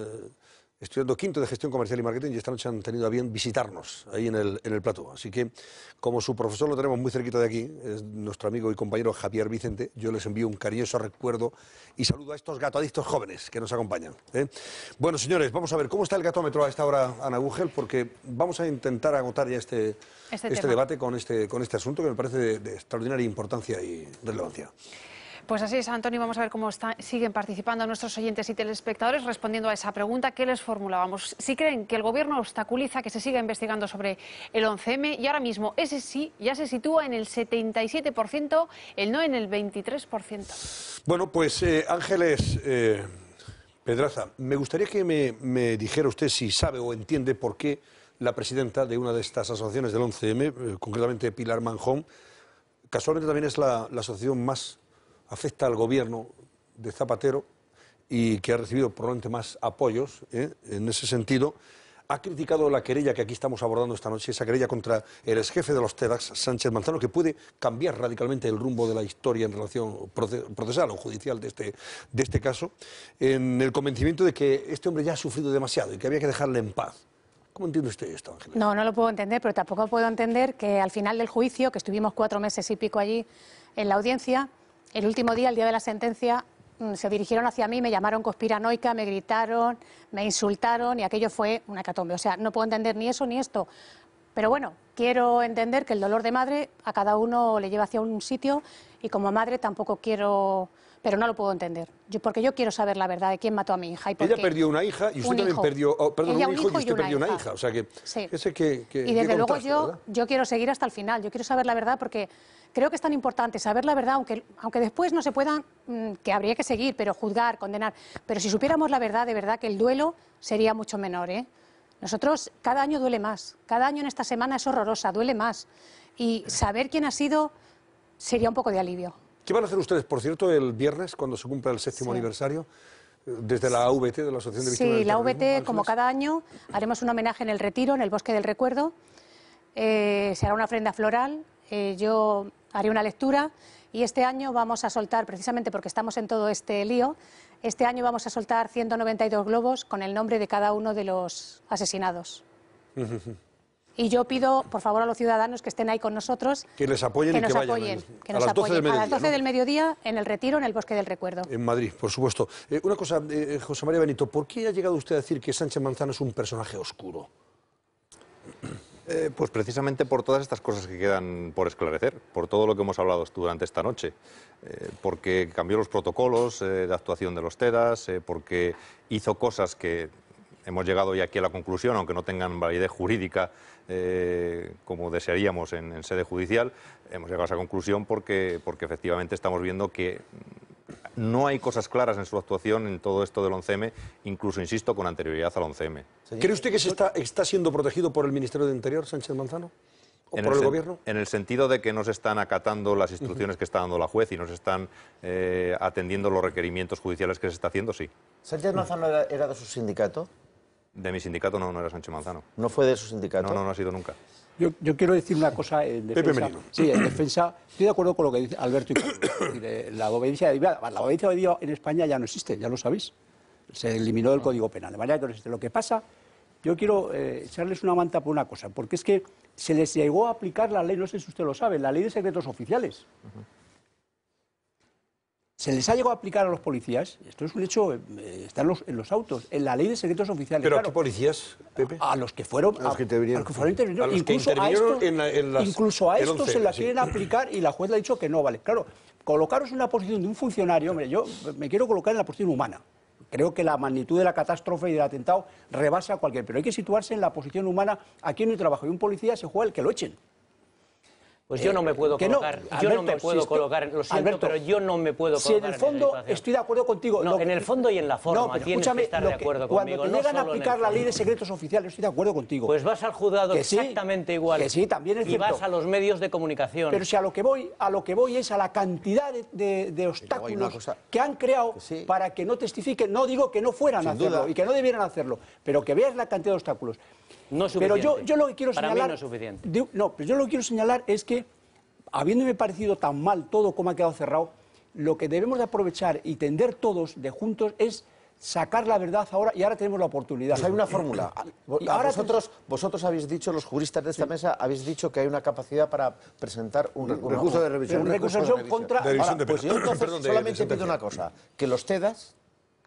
estudiando quinto de Gestión Comercial y Marketing y esta noche han tenido a bien visitarnos ahí en el plató. Así que, como su profesor lo tenemos muy cerquita de aquí, es nuestro amigo y compañero Javier Vicente, yo les envío un cariñoso recuerdo y saludo a estos gatoadictos jóvenes que nos acompañan. Bueno, señores, vamos a ver cómo está el gatómetro a esta hora, Ana Gugel, porque vamos a intentar agotar ya este debate con este asunto que me parece de extraordinaria importancia y relevancia. Pues así es, Antonio, vamos a ver cómo siguen participando nuestros oyentes y telespectadores respondiendo a esa pregunta que les formulábamos. Si creen que el Gobierno obstaculiza que se siga investigando sobre el 11M, y ahora mismo ese sí ya se sitúa en el 77%, el no en el 23%. Bueno, pues Ángeles Pedraza, me gustaría que me dijera usted si sabe o entiende por qué la presidenta de una de estas asociaciones del 11M, concretamente Pilar Manjón, casualmente también es la asociación más afecta al gobierno de Zapatero y que ha recibido probablemente más apoyos en ese sentido, ha criticado la querella que aquí estamos abordando esta noche, esa querella contra el exjefe de los TEDx, Sánchez Manzano, que puede cambiar radicalmente el rumbo de la historia en relación procesal o judicial de este caso, en el convencimiento de que este hombre ya ha sufrido demasiado y que había que dejarle en paz. ¿Cómo entiende usted esto, Ángeles? No lo puedo entender, pero tampoco puedo entender que al final del juicio, que estuvimos 4 meses y pico allí en la audiencia, el último día, el día de la sentencia, se dirigieron hacia mí, me llamaron conspiranoica, me gritaron, me insultaron y aquello fue una hecatombe. O sea, no puedo entender ni eso ni esto. Pero bueno, quiero entender que el dolor de madre a cada uno le lleva hacia un sitio y como madre tampoco quiero, pero no lo puedo entender. Porque yo quiero saber la verdad de quién mató a mi hija. Ella perdió una hija y usted también perdió, un hijo y usted perdió una hija. O sea que, sí. Y desde luego yo quiero seguir hasta el final. Yo quiero saber la verdad porque creo que es tan importante saber la verdad, aunque después no se puedan, que habría que seguir, pero juzgar, condenar. Pero si supiéramos la verdad, de verdad que el duelo sería mucho menor, ¿eh? Nosotros, cada año duele más, cada año en esta semana es horrorosa, duele más. Y saber quién ha sido sería un poco de alivio. ¿Qué van a hacer ustedes, por cierto, el viernes, cuando se cumpla el 7º aniversario, desde la AVT, de la Asociación de Víctimas del Terrorismo? Sí, la AVT, como cada año, haremos un homenaje en el Retiro, en el Bosque del Recuerdo. Se hará una ofrenda floral, yo haré una lectura y este año vamos a soltar, precisamente porque estamos en todo este lío, este año vamos a soltar 192 globos con el nombre de cada uno de los asesinados. Y yo pido, por favor, a los ciudadanos que estén ahí con nosotros, que les apoyen y que vayan a las 12 del mediodía, a las 12 del mediodía en el Retiro, en el Bosque del Recuerdo. En Madrid, por supuesto. Una cosa, José María Benito, ¿por qué ha llegado usted a decir que Sánchez Manzano es un personaje oscuro? Pues precisamente por todas estas cosas que quedan por esclarecer, por todo lo que hemos hablado durante esta noche, porque cambió los protocolos de actuación de los TEDAS, porque hizo cosas que hemos llegado ya aquí a la conclusión, aunque no tengan validez jurídica como desearíamos en sede judicial, hemos llegado a esa conclusión porque efectivamente estamos viendo que no hay cosas claras en su actuación en todo esto del 11M, incluso, insisto, con anterioridad al 11M. ¿Cree usted que está siendo protegido por el Ministerio de Interior, Sánchez Manzano? ¿O por el Gobierno? En el sentido de que no se están acatando las instrucciones que está dando la juez y no se están atendiendo los requerimientos judiciales que se está haciendo, sí. ¿Sánchez Manzano era de su sindicato? De mi sindicato no era Sánchez Manzano. ¿No fue de su sindicato? No ha sido nunca. Yo quiero decir una cosa en defensa. Pepe Merino. Sí, en defensa. Estoy de acuerdo con lo que dice Alberto y Carlos. La obediencia de Dios en España ya no existe, ya lo sabéis. Se eliminó del Código Penal, de manera que no existe. Lo que pasa, yo quiero echarles una manta por una cosa, porque es que se les llegó a aplicar la ley, no sé si usted lo sabe, la ley de secretos oficiales. Se les ha llegado a aplicar a los policías, esto es un hecho, está en los autos, en la ley de secretos oficiales. ¿Pero claro, a qué policías, Pepe? A los que fueron, a los que intervinieron. Incluso a estos se la quieren aplicar y la juez le ha dicho que no, vale. Claro, colocaros en la posición de un funcionario, hombre, yo me quiero colocar en la posición humana. Creo que la magnitud de la catástrofe y del atentado rebasa a cualquier, pero hay que situarse en la posición humana. Aquí en el trabajo y un policía se juega el que lo echen. Pues yo no me puedo colocar, lo siento, Alberto, pero yo no me puedo colocar en el fondo estoy de acuerdo contigo. No, en el fondo y en la forma, tienes que estar de acuerdo conmigo. Cuando te llegan a aplicar la ley de secretos oficiales, estoy de acuerdo contigo. Pues vas al juzgado exactamente igual. Que sí, también es cierto. Y vas a los medios de comunicación. Pero si a lo que voy es a la cantidad de obstáculos que han creado para que no testifiquen. No digo que no fueran a hacerlo y que no debieran hacerlo, pero que veas la cantidad de obstáculos. No es suficiente. Pero yo lo que quiero señalar... Para mí no es suficiente. No, pero yo lo que quiero señalar es que, habiéndome parecido tan mal todo como ha quedado cerrado, lo que debemos de aprovechar y tender todos de juntos es sacar la verdad ahora, y ahora tenemos la oportunidad. Pues hay una fórmula. Vosotros habéis dicho, los juristas de esta mesa, habéis dicho que hay una capacidad para presentar un recurso de revisión. Un recurso de revisión contra... Pues yo entonces solamente pido una cosa, que los TEDAS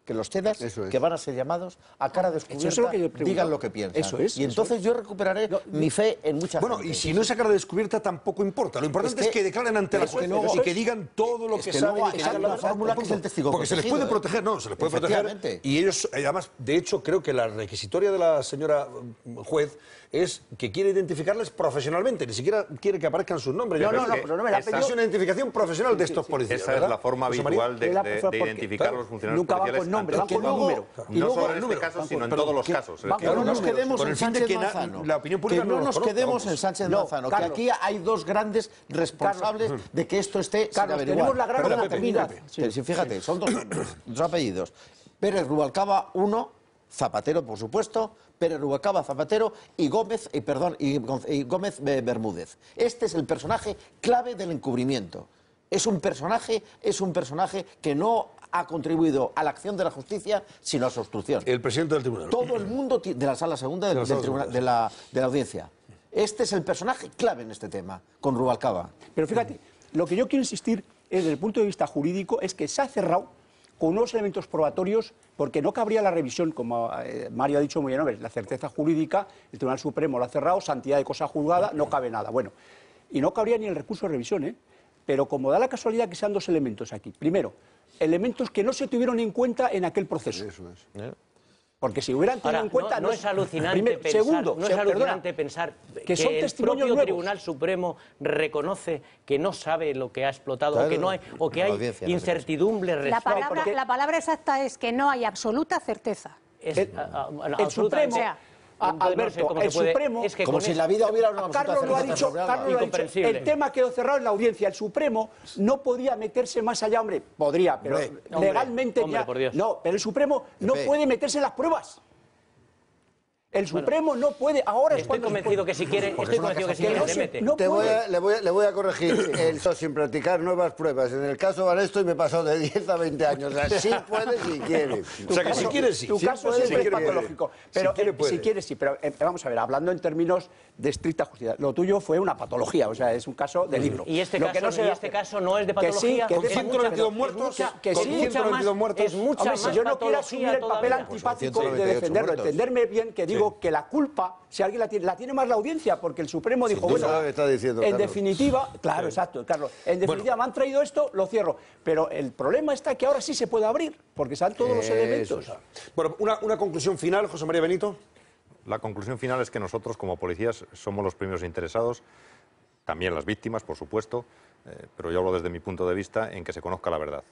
que van a ser llamados a cara descubierta digan lo que piensan. Eso es. Y entonces yo recuperaré mi fe en muchas cosas. Bueno, y si no es a cara descubierta tampoco importa. Lo importante es que declaren ante la juez y que digan todo lo que saben. Hay una fórmula que es el testigo porque se les puede proteger, se les puede proteger. Y ellos, además, de hecho, creo que la requisitoria de la señora juez es que quiere identificarles profesionalmente, ni siquiera quiere que aparezcan sus nombres. Pero no me la es una identificación profesional de estos policías. Esa es la forma habitual de identificar a los funcionarios policiales. Nombre, van con número. No solo en este caso, sino en todos los casos. Que no nos quedemos en Sánchez Manzano. Que no nos quedemos en Sánchez Manzano. Que aquí hay dos grandes responsables de que esto esté sin averiguar. Tenemos la gran oportunidad. Fíjate, son dos apellidos. Pérez Rubalcaba, uno, Zapatero, por supuesto, Pérez Rubalcaba, Zapatero y Gómez Bermúdez. Este es el personaje clave del encubrimiento. Es un personaje que no ha contribuido a la acción de la justicia, sino a su obstrucción. El presidente del tribunal. Todo el mundo de la sala segunda de la audiencia. Este es el personaje clave en este tema, con Rubalcaba. Pero fíjate, lo que yo quiero insistir desde el punto de vista jurídico es que se ha cerrado con unos elementos probatorios, porque no cabría la revisión, como Mario ha dicho muy bien, la certeza jurídica, el Tribunal Supremo lo ha cerrado, santidad de cosa juzgada, no cabe nada. Bueno, y no cabría ni el recurso de revisión, pero como da la casualidad que sean dos elementos aquí. Primero, elementos que no se tuvieron en cuenta en aquel proceso. Eso es. Porque si hubieran tenido en cuenta... No es alucinante pensar que son el propio Tribunal Supremo reconoce que no sabe lo que ha explotado, claro, o que hay incertidumbre respecto... La palabra exacta es que no hay absoluta certeza. El Supremo... Alberto, el Supremo... Es que como si en la vida hubiera una absoluta certeza. Carlos lo ha dicho, el tema quedó cerrado en la audiencia. El Supremo no podía meterse más allá, hombre, podría, pero legalmente ya... No, pero el Supremo no puede meterse en las pruebas. El Supremo no puede, ahora estoy convencido que si quiere, se mete. Le voy a corregir, sin practicar nuevas pruebas. En el caso Banesto y me pasó de 10 a 20 años. O sea, sí puede si quiere. O sea, que si quiere sí. Tu caso siempre es patológico. Pero si quiere sí. Pero vamos a ver, hablando en términos de estricta justicia, lo tuyo fue una patología, o sea, es un caso de libro. Y este caso no es de patología. Que sí, con 192 muertos, que sí, 192 muertos. Es mucha más patología. Yo no quiero asumir el papel antipático de defenderlo, entenderme bien que digo que la culpa, si alguien la tiene más la audiencia, porque el Supremo dijo, bueno, en definitiva, claro, exacto, Carlos, en definitiva me han traído esto, lo cierro. Pero el problema está que ahora sí se puede abrir, porque están todos los elementos. Bueno, una conclusión final, José María Benito. La conclusión final es que nosotros, como policías, somos los primeros interesados, también las víctimas, por supuesto, pero yo hablo desde mi punto de vista, en que se conozca la verdad.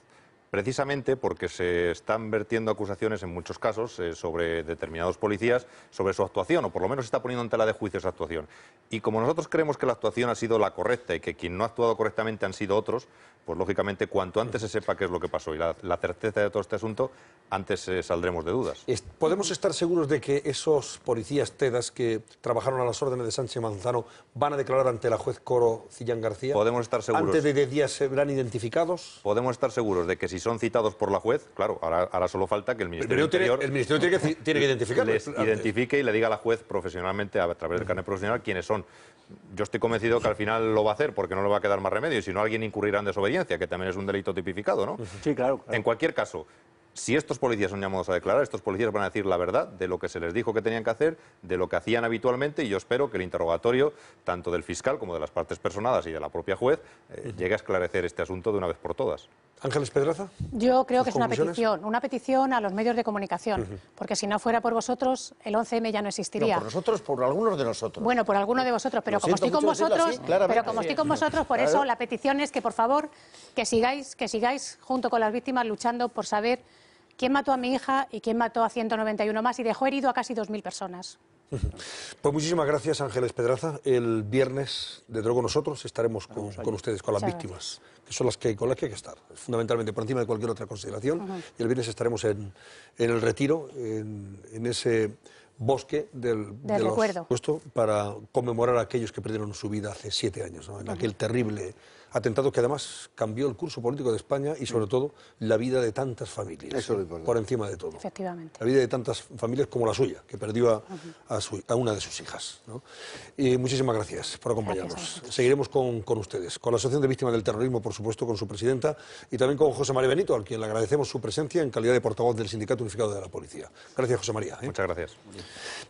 Precisamente porque se están vertiendo acusaciones en muchos casos sobre determinados policías, sobre su actuación, o por lo menos se está poniendo en tela de juicio esa actuación. Y como nosotros creemos que la actuación ha sido la correcta y que quien no ha actuado correctamente han sido otros, pues lógicamente cuanto antes se sepa qué es lo que pasó y la certeza de todo este asunto, antes saldremos de dudas. ¿Podemos estar seguros de que esos policías TEDAS que trabajaron a las órdenes de Sánchez Manzano van a declarar ante la juez Coro Cillán García? Podemos estar seguros. ¿Antes de 10 días serán identificados? Podemos estar seguros de que si son citados por la juez, claro, ahora solo falta que el Ministerio Interior... El Ministerio tiene que identificarlos. Les identifique y le diga a la juez profesionalmente, a través del carnet profesional, quiénes son. Yo estoy convencido que al final lo va a hacer porque no le va a quedar más remedio y si no alguien incurrirá en desobediencia, que también es un delito tipificado, ¿no? Sí, claro. En cualquier caso, si estos policías son llamados a declarar, estos policías van a decir la verdad de lo que se les dijo que tenían que hacer, de lo que hacían habitualmente, y yo espero que el interrogatorio, tanto del fiscal como de las partes personadas y de la propia juez, llegue a esclarecer este asunto de una vez por todas. Ángeles Pedraza. Yo creo que es una petición a los medios de comunicación, porque si no fuera por vosotros, el 11M ya no existiría. No, por nosotros, por algunos de nosotros. Bueno, por algunos de vosotros, pero como estoy con vosotros, por eso la petición es que, por favor, que sigáis junto con las víctimas luchando por saber quién mató a mi hija y quién mató a 191 más y dejó herido a casi 2.000 personas. Pues muchísimas gracias, Ángeles Pedraza. El viernes, de luego nosotros, estaremos con ustedes, con las víctimas, que son con las que hay que estar, fundamentalmente por encima de cualquier otra consideración. Y el viernes estaremos en el retiro, en ese bosque del recuerdo, para conmemorar a aquellos que perdieron su vida hace 7 años, ¿no? En aquel terrible atentado que además cambió el curso político de España y sobre todo la vida de tantas familias. Eso es por encima de todo. Efectivamente. La vida de tantas familias como la suya, que perdió a una de sus hijas, ¿no? Y muchísimas gracias por acompañarnos. Seguiremos con ustedes, con la Asociación de Víctimas del Terrorismo, por supuesto, con su presidenta, y también con José María Benito, al quien le agradecemos su presencia en calidad de portavoz del Sindicato Unificado de la Policía. Gracias, José María. Muchas gracias.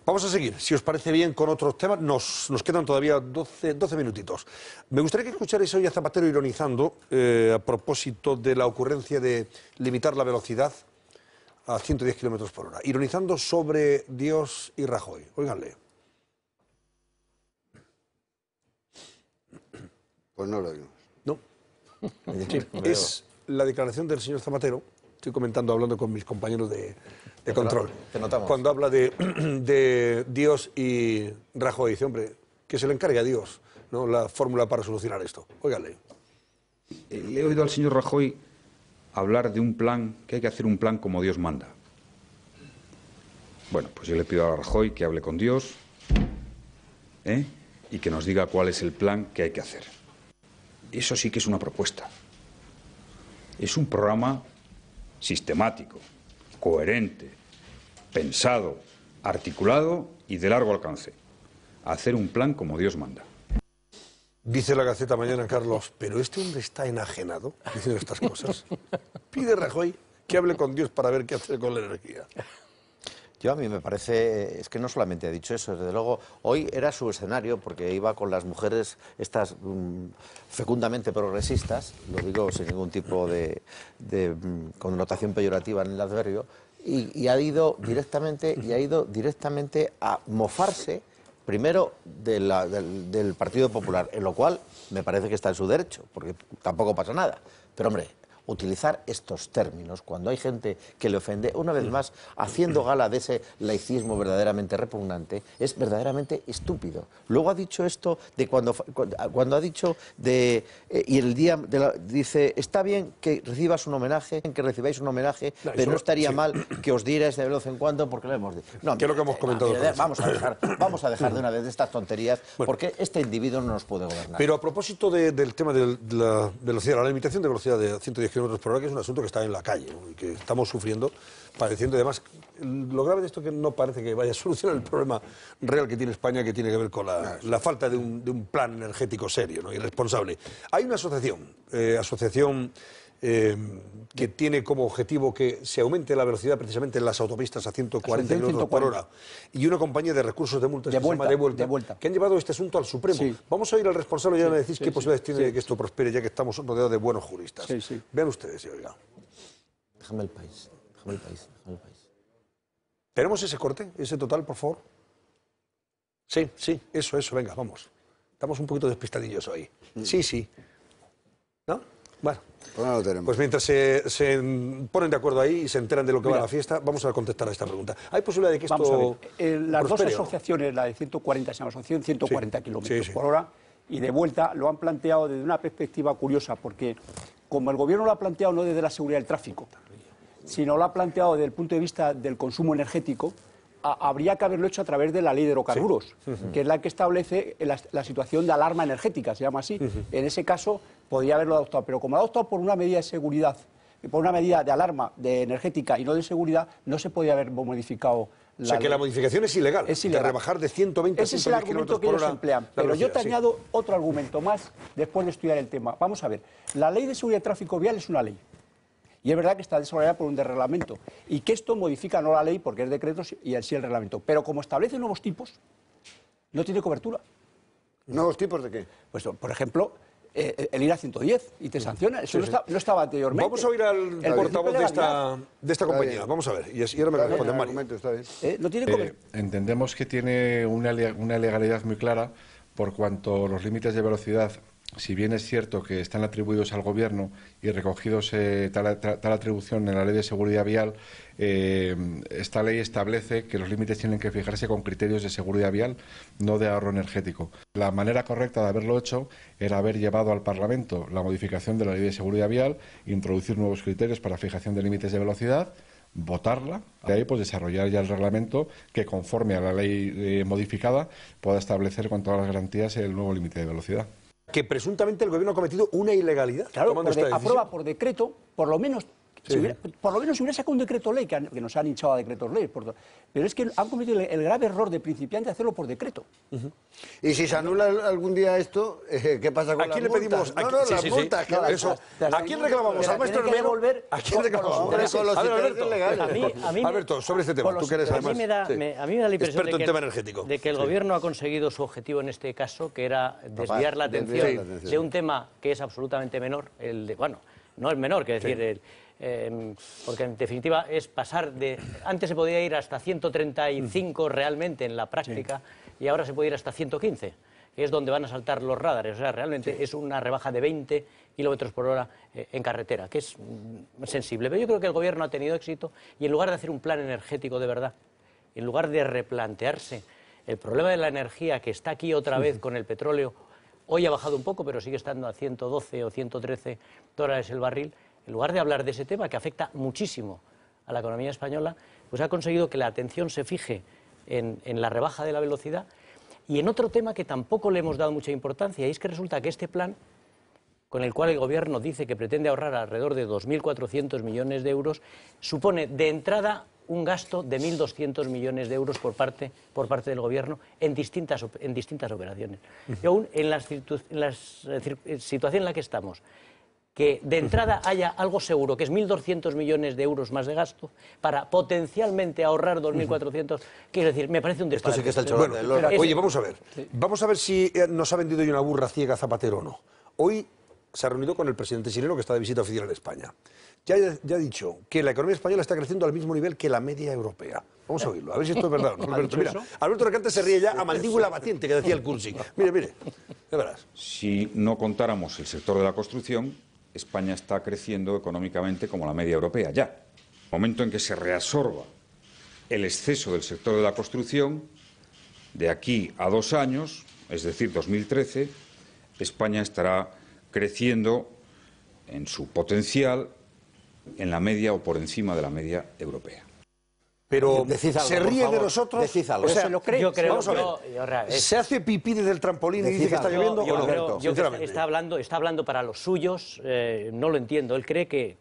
Vamos a seguir, si os parece bien, con otros temas. Nos quedan todavía 12 minutitos. Me gustaría que escucharais hoy a Zapatero ironizando a propósito de la ocurrencia de limitar la velocidad a 110 kilómetros por hora. Ironizando sobre Dios y Rajoy. Óiganle. Pues no lo oímos. No. Sí, es la declaración del señor Zapatero. Estoy comentando, hablando con mis compañeros de control. Te notamos. Cuando habla de Dios y Rajoy, dice, hombre, que se le encargue a Dios, ¿no?, la fórmula para solucionar esto. Óigale. Le he oído al señor Rajoy hablar de un plan, que hay que hacer un plan como Dios manda. Bueno, pues yo le pido a Rajoy que hable con Dios y que nos diga cuál es el plan que hay que hacer. Eso sí que es una propuesta. Es un programa sistemático, coherente, pensado, articulado y de largo alcance. Hacer un plan como Dios manda. Dice la Gaceta mañana, Carlos, pero este hombre está enajenado diciendo estas cosas. Pide Rajoy que hable con Dios para ver qué hacer con la energía. Yo a mí me parece, es que no solamente ha dicho eso, desde luego, hoy era su escenario, porque iba con las mujeres estas fecundamente progresistas, lo digo sin ningún tipo de connotación peyorativa en el adverbio, y ha ido directamente a mofarse primero del Partido Popular, en lo cual me parece que está en su derecho, porque tampoco pasa nada. Pero hombre, utilizar estos términos cuando hay gente que le ofende, una vez más, haciendo gala de ese laicismo verdaderamente repugnante, es verdaderamente estúpido. Luego ha dicho esto de cuando ha dicho de y el día dice, está bien que recibáis un homenaje, pero no estaría mal que os dierais de vez en cuando porque lo hemos dicho. No, ¿qué es lo que hemos comentado? Vamos a dejar de una vez de estas tonterías, porque este individuo no nos puede gobernar. Pero a propósito del tema de la velocidad, la limitación de velocidad de 110 kilómetros por hora, que es un asunto que está en la calle, ¿no? Y que estamos sufriendo, padeciendo. Además, lo grave de esto es que no parece que vaya a solucionar el problema real que tiene España, que tiene que ver con la falta de un plan energético serio, ¿no? Y responsable. Hay una asociación que tiene como objetivo que se aumente la velocidad precisamente en las autopistas a 140 kilómetros por hora, y una compañía de recursos de multas que se llama Devuelta, que han llevado este asunto al Supremo. Sí. Vamos a ir al responsable y ya me decís qué posibilidades tiene de que esto prospere, ya que estamos rodeados de buenos juristas. Vean ustedes, oiga. Déjame el país. ¿Tenemos ese corte, ese total, por favor? Sí, eso, venga, vamos. Estamos un poquito despistadillos hoy. Sí. ¿No? Bueno. Pues mientras se ponen de acuerdo ahí y se enteran de lo que va a la fiesta, vamos a contestar a esta pregunta. ¿Hay posibilidad de que esto las prospere, dos asociaciones, la de 140, se llama Asociación 140 kilómetros por hora, y Devuelta, lo han planteado desde una perspectiva curiosa, porque como el Gobierno lo ha planteado no desde la seguridad del tráfico, sino lo ha planteado desde el punto de vista del consumo energético, habría que haberlo hecho a través de la ley de hidrocarburos, que es la que establece la situación de alarma energética, se llama así. En ese caso podría haberlo adoptado, pero como lo ha adoptado por una medida de seguridad, por una medida de alarma energética y no de seguridad, no se podía haber modificado la ley. O sea, que la modificación es ilegal, de rebajar de 120 a 110 kilómetros por hora. Ese es el argumento que ellos emplean, pero yo te añado otro argumento más después de estudiar el tema. Vamos a ver, la ley de seguridad de tráfico vial es una ley. Y es verdad que está desarrollada por un reglamento y que esto modifica no la ley porque es decreto y sí el reglamento. Pero como establece nuevos tipos, no tiene cobertura. ¿Nuevos tipos de qué? Pues, por ejemplo, el ir a 110 y te sanciona. Eso no estaba anteriormente. Vamos a oír al portavoz de esta compañía. Vamos a ver. Y ahora me lo responde Mario. No tiene cobertura. Entendemos que tiene una legalidad muy clara por cuanto los límites de velocidad, si bien es cierto que están atribuidos al Gobierno y recogidos tal atribución en la Ley de Seguridad Vial, esta ley establece que los límites tienen que fijarse con criterios de seguridad vial, no de ahorro energético. La manera correcta de haberlo hecho era haber llevado al Parlamento la modificación de la Ley de Seguridad Vial, introducir nuevos criterios para fijación de límites de velocidad, votarla, de ahí pues desarrollar ya el reglamento que conforme a la ley modificada pueda establecer con todas las garantías el nuevo límite de velocidad. Que presuntamente el Gobierno ha cometido una ilegalidad. Claro, aprueba por decreto, por lo menos si hubiera sacado un decreto ley, que nos han hinchado a decretos ley, pero es que han cometido el grave error de principiante de hacerlo por decreto. Y si se anula algún día esto, ¿qué pasa con las multas? Las multas. ¿A quién reclamamos? ¿Al maestro Hermero? ¿A quién reclamamos? Alberto, sobre este tema, tú que eres además a mí me da la impresión de que el Gobierno ha conseguido su objetivo en este caso, que era desviar la atención de un tema que es absolutamente menor, no es menor, que decir, porque en definitiva es pasar de... Antes se podía ir hasta 135 realmente en la práctica y ahora se puede ir hasta 115, que es donde van a saltar los radares. O sea, realmente es una rebaja de 20 kilómetros por hora en carretera, que es sensible. Pero yo creo que el Gobierno ha tenido éxito y en lugar de hacer un plan energético de verdad, en lugar de replantearse el problema de la energía que está aquí otra vez con el petróleo, hoy ha bajado un poco, pero sigue estando a 112 o 113 dólares el barril. En lugar de hablar de ese tema que afecta muchísimo a la economía española, pues ha conseguido que la atención se fije en la rebaja de la velocidad y en otro tema que tampoco le hemos dado mucha importancia, y es que resulta que este plan, con el cual el Gobierno dice que pretende ahorrar alrededor de 2.400 millones de euros, supone de entrada un gasto de 1.200 millones de euros por parte del Gobierno en distintas operaciones. Y aún en la situación en la que estamos, que de entrada haya algo seguro, que es 1.200 millones de euros más de gasto, para potencialmente ahorrar 2.400, quiero decir, me parece un disparate. Esto sí que es el chorro del loro. Oye, vamos a ver. Vamos a ver si nos ha vendido hoy una burra ciega Zapatero o no. Hoy se ha reunido con el presidente chileno, que está de visita oficial en España. Ya ha dicho que la economía española está creciendo al mismo nivel que la media europea. Vamos a oírlo, a ver si esto es verdad. ¿No, Alberto? Mira, Alberto Recante se ríe ya a mandíbula batiente, que decía el Cursi. Mire, ya verás. Si no contáramos el sector de la construcción, España está creciendo económicamente como la media europea ya. En el momento en que se reabsorba el exceso del sector de la construcción, de aquí a 2 años, es decir, 2013, España estará creciendo en su potencial en la media o por encima de la media europea. Pero Decid algo, se por ríe favor. de nosotros. Decid algo. O sea, ¿Se lo cree? Yo creo, vamos a ver. es- ¿Se hace pipí desde el trampolín y dice que está lloviendo o no? Sinceramente. Está hablando para los suyos, no lo entiendo. Él cree que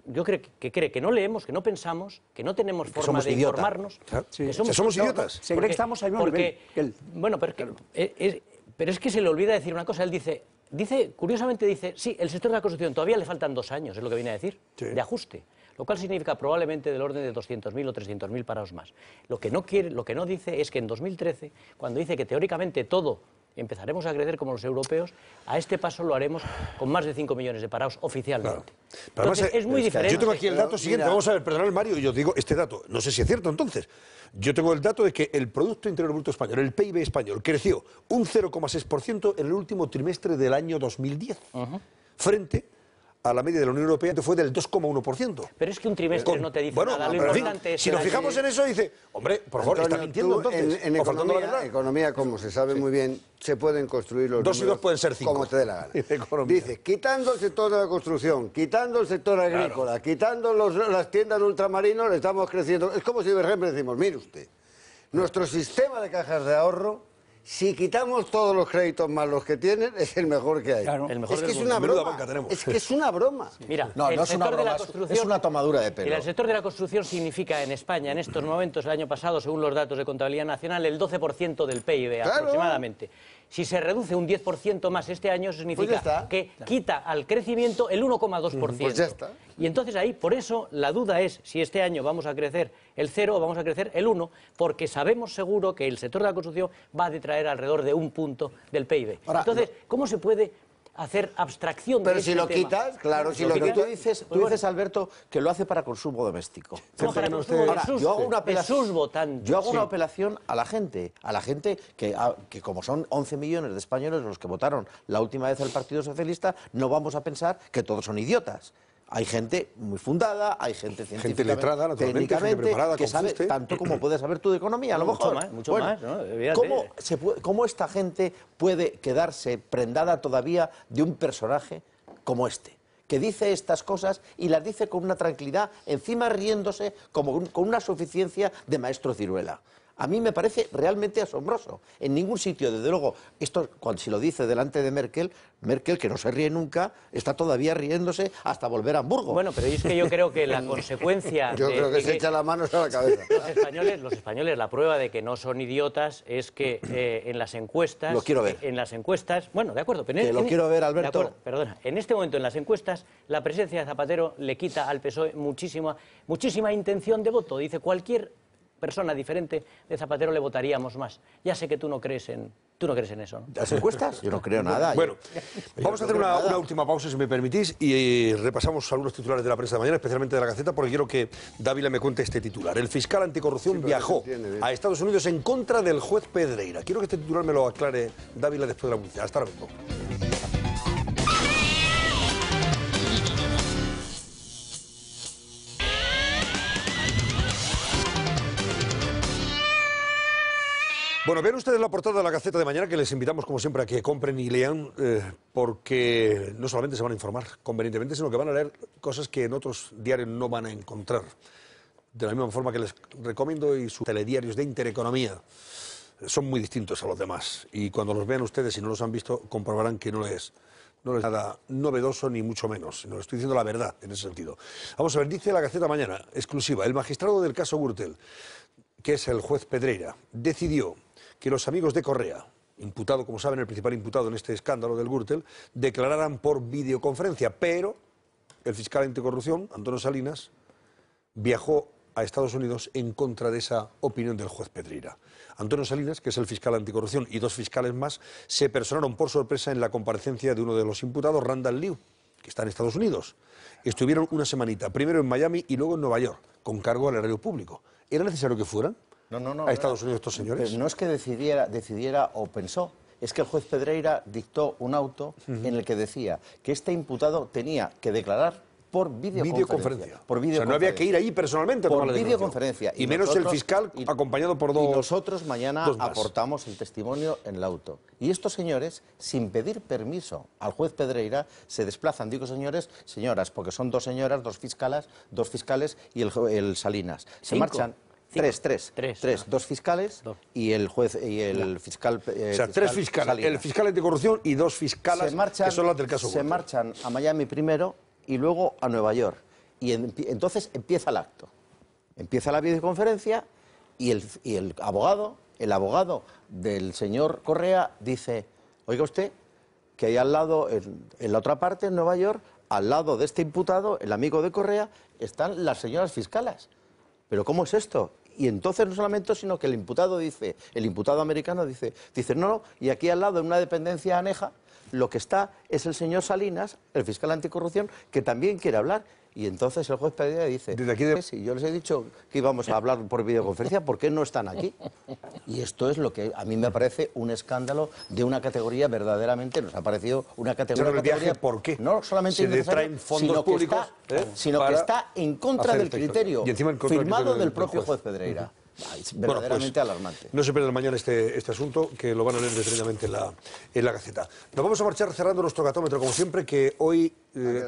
no leemos, que no pensamos, que no tenemos forma somos de idiotas. informarnos. Sí. Que Somos idiotas. Se cree que estamos al mismo nivel que él. Bueno, pero es que se le olvida decir una cosa. Él dice, curiosamente dice, sí, el sector de la construcción todavía le faltan 2 años, es lo que viene a decir, Sí. de ajuste. Lo cual significa probablemente del orden de 200.000 o 300.000 parados más. Lo que no dice es que en 2013, cuando dice que teóricamente todo empezaremos a crecer como los europeos, a este paso lo haremos con más de 5 millones de parados oficialmente. Claro. Pero además, Entonces, es muy diferente. Yo tengo aquí el dato siguiente. mira. Vamos a ver, perdonad, Mario, y yo digo este dato. No sé si es cierto entonces. Yo tengo el dato de que el Producto Interior Bruto español, el PIB español, creció un 0,6% en el último trimestre del año 2010. Frente a la media de la Unión Europea, que fue del 2,1%. Pero es que un trimestre no te dice Bueno, nada. Lo pero en fin, importante es si nos fijamos en eso, dice, hombre, por favor, está Antonio, mintiendo tú, entonces. en o faltando la verdad. economía, como se sabe muy bien, se pueden construir los 2 y 2 números pueden ser 5. como te dé la gana. Economía. Dice, quitando el sector de la construcción, quitando el sector agrícola, quitando las tiendas de ultramarinos, le estamos creciendo. Es como si, por ejemplo, decimos, mire usted, nuestro sistema de cajas de ahorro, si quitamos todos los créditos más los que tienen, es el mejor que hay. Claro. El mejor Es que del es mundo. una Menuda broma. banca tenemos. Es que es una broma. Mira, No, el no es una sector de la broma, construcción, es una tomadura de pelo. mira, el sector de la construcción significa en España, en estos momentos, el año pasado, según los datos de Contabilidad Nacional, el 12% del PIB Claro. aproximadamente. Si se reduce un 10% más este año, eso significa Pues ya está. que quita al crecimiento el 1,2%. Pues ya está. Y entonces ahí, por eso, la duda es si este año vamos a crecer el 0 o vamos a crecer el 1, porque sabemos seguro que el sector de la construcción va a detraer alrededor de 1 punto del PIB. Ahora, Entonces, ¿cómo se puede hacer abstracción Pero de si este lo tema? quitas, claro, si Lo lo que quitas... tú dices, Alberto, que lo hace para consumo doméstico. No, para consumo Ahora, de sus- yo hago una de apelación, sus votantes. yo hago una Sí. apelación a la gente que como son 11 millones de españoles los que votaron la última vez al Partido Socialista, no vamos a pensar que todos son idiotas. Hay gente muy fundada, hay gente científica, letrada, naturalmente, gente preparada, que con sabe fuste. tanto como puedes saber tú de economía, a lo Mucho mejor. más, ¿no? Evidente. ¿Cómo esta gente puede quedarse prendada todavía de un personaje como este? Que dice estas cosas y las dice con una tranquilidad, encima riéndose con una suficiencia de maestro ciruela. A mí me parece realmente asombroso. En ningún sitio, desde luego, esto si lo dice delante de Merkel, que no se ríe nunca, está todavía riéndose hasta volver a Hamburgo. Bueno, pero es que yo creo que la consecuencia... Yo creo que se echa las manos a la cabeza. Los españoles, la prueba de que no son idiotas es que en las encuestas... Lo quiero ver. En las encuestas... Bueno, de acuerdo. Pero Que lo quiero ver, Alberto. De acuerdo, perdona. En este momento, en las encuestas, la presencia de Zapatero le quita al PSOE muchísima intención de voto. Dice, cualquier persona diferente de Zapatero le votaríamos más. Ya sé que tú no crees en eso, ¿no? ¿Las encuestas? Yo no creo nada. Bueno, vamos a hacer una última pausa, si me permitís, y repasamos algunos titulares de la prensa de mañana, especialmente de la Gaceta, porque quiero que Dávila me cuente este titular. El fiscal anticorrupción viajó a Estados Unidos en contra del juez Pedreira. Quiero que este titular me lo aclare Dávila después de la publicidad. Hasta ahora mismo. Bueno, vean ustedes la portada de la Gaceta de mañana, que les invitamos, como siempre, a que compren y lean, porque no solamente se van a informar convenientemente, sino que van a leer cosas que en otros diarios no van a encontrar. De la misma forma que les recomiendo, y sus telediarios de Intereconomía son muy distintos a los demás. Y cuando los vean ustedes, si no los han visto, comprobarán que no es nada novedoso, ni mucho menos. No, estoy diciendo la verdad en ese sentido. Vamos a ver, dice la Gaceta mañana, exclusiva, el magistrado del caso Gürtel, que es el juez Pedreira, decidió que los amigos de Correa, imputado, como saben, el principal imputado en este escándalo del Gürtel, declararan por videoconferencia, pero el fiscal anticorrupción, Antonio Salinas, viajó a Estados Unidos en contra de esa opinión del juez Pedreira. Antonio Salinas, que es el fiscal anticorrupción, y 2 fiscales más, se personaron por sorpresa en la comparecencia de uno de los imputados, Randall Lew, que está en Estados Unidos. Estuvieron una semanita, primero en Miami y luego en Nueva York, con cargo al erario público. ¿Era necesario que fueran a Estados Unidos estos señores? Pero no es que decidiera o pensó. Es que el juez Pedreira dictó un auto en el que decía que este imputado tenía que declarar por videoconferencia. O sea, no había que ir ahí personalmente a tomar la videoconferencia. Y menos el fiscal acompañado por dos. Y nosotros mañana aportamos el testimonio en el auto. Y estos señores, sin pedir permiso al juez Pedreira, se desplazan. Digo señoras, porque son 2 señoras, 2 fiscales y el Salinas. Se marchan. 3, 2 fiscales y el juez y el fiscal. O sea, 3 fiscales, Salinas. El fiscal anticorrupción y 2 fiscalas que son las del caso. Se marchan a Miami primero y luego a Nueva York. Y entonces empieza el acto. Empieza la videoconferencia y el abogado del señor Correa dice, oiga usted, que ahí al lado, en la otra parte, en Nueva York, al lado de este imputado, el amigo de Correa, están las señoras fiscalas. ¿Pero cómo es esto? Y entonces no solamente, sino que el imputado americano dice, no, y aquí al lado, en una dependencia aneja, lo que está es el señor Salinas, el fiscal anticorrupción, que también quiere hablar. Y entonces el juez Pedreira dice, si yo les he dicho que íbamos a hablar por videoconferencia, ¿por qué no están aquí? Y esto es lo que a mí me parece un escándalo de una categoría verdaderamente, nos ha parecido una categoría... ¿Por qué? No solamente innecesaria, fondos públicos, sino que está en contra del criterio firmado del propio juez Pedreira. Es verdaderamente alarmante. No se pierdan mañana este asunto, que lo van a leer detenidamente en la Gaceta. Nos vamos a marchar cerrando nuestro gatómetro, como siempre, que hoy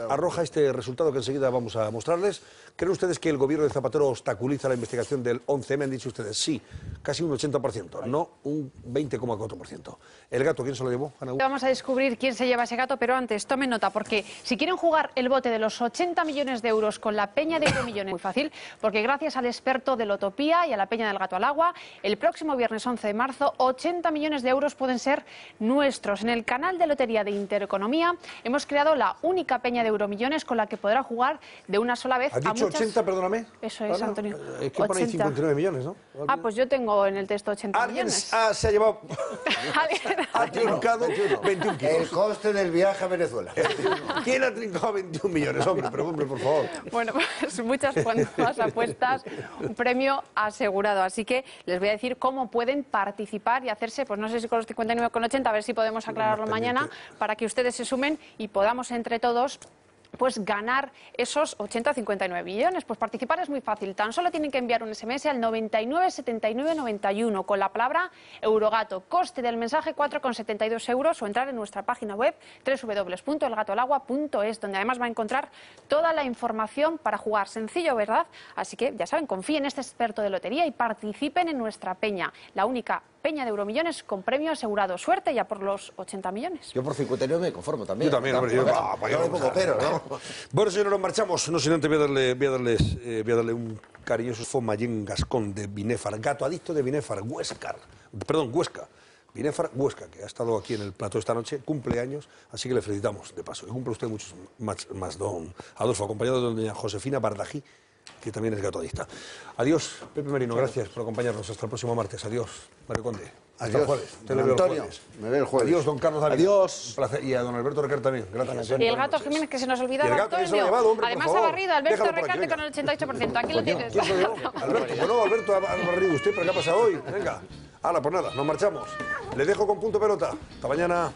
arroja este resultado que enseguida vamos a mostrarles. ¿Creen ustedes que el gobierno de Zapatero obstaculiza la investigación del 11M? Han dicho ustedes sí, casi un 80%, no un 20,4%. ¿El gato quién se lo llevó, Ana? Vamos a descubrir quién se lleva ese gato, pero antes tomen nota, porque si quieren jugar el bote de los 80 millones de euros con la peña de Euromillones, muy fácil, porque gracias al experto de la Utopía y a la peña del gato al agua, el próximo viernes 11 de marzo, 80 millones de euros pueden ser nuestros. En el canal de lotería de Intereconomía hemos creado la única peña de Euromillones con la que podrá jugar de una sola vez. ¿Has dicho 80, perdóname? Eso es, Antonio. Es que pone ahí 59 millones, ¿no? Pues yo tengo en el texto 80 millones. Se ha llevado... ha trincado 21 kilos. El coste del viaje a Venezuela. ¿Quién ha trincado 21 millones? Hombre, por favor. Bueno, pues muchas más apuestas, un premio asegurado. Así que les voy a decir cómo pueden participar y hacerse, pues no sé si con los 59,80, a ver si podemos aclararlo mañana, para que ustedes se sumen y podamos entre todos pues ganar esos 80-59 millones. Pues participar es muy fácil. Tan solo tienen que enviar un SMS al 99 79 91 con la palabra Eurogato. Coste del mensaje 4,72 euros o entrar en nuestra página web www.elgatoalagua.es, donde además va a encontrar toda la información para jugar. Sencillo, ¿verdad? Así que ya saben, confíen en este experto de lotería y participen en nuestra peña, la única peña de Euromillones con premio asegurado. Suerte ya por los 80 millones. Yo por 59 me conformo también. Yo también, hombre. Bueno, señores, nos marchamos. No sin antes voy a darle un cariñoso Fomayén Gascón de Binefar, gato adicto de Binefar, Huesca. Binefar Huesca, que ha estado aquí en el plató esta noche, cumple años, así que le felicitamos de paso. Y cumple usted muchos más, don Adolfo, acompañado de doña Josefina Bardají, que también es gato adicta. Adiós, Pepe Merino, gracias por acompañarnos. Hasta el próximo martes. Adiós, Mario Conde. Hasta el jueves. Don Antonio, me ve el jueves. Adiós, don Carlos David. Adiós. Un placer. Y a don Alberto Recarte también. Gracias. Y el gato Jiménez, que se nos olvidaba, Antonio. Además ha barrido Alberto Recarte con el 88%. Aquí lo tienes. Alberto, bueno, Alberto ha barrido usted, pero ¿qué ha pasado hoy? Venga. Hala, pues nada, nos marchamos. Le dejo con punto pelota. Hasta mañana.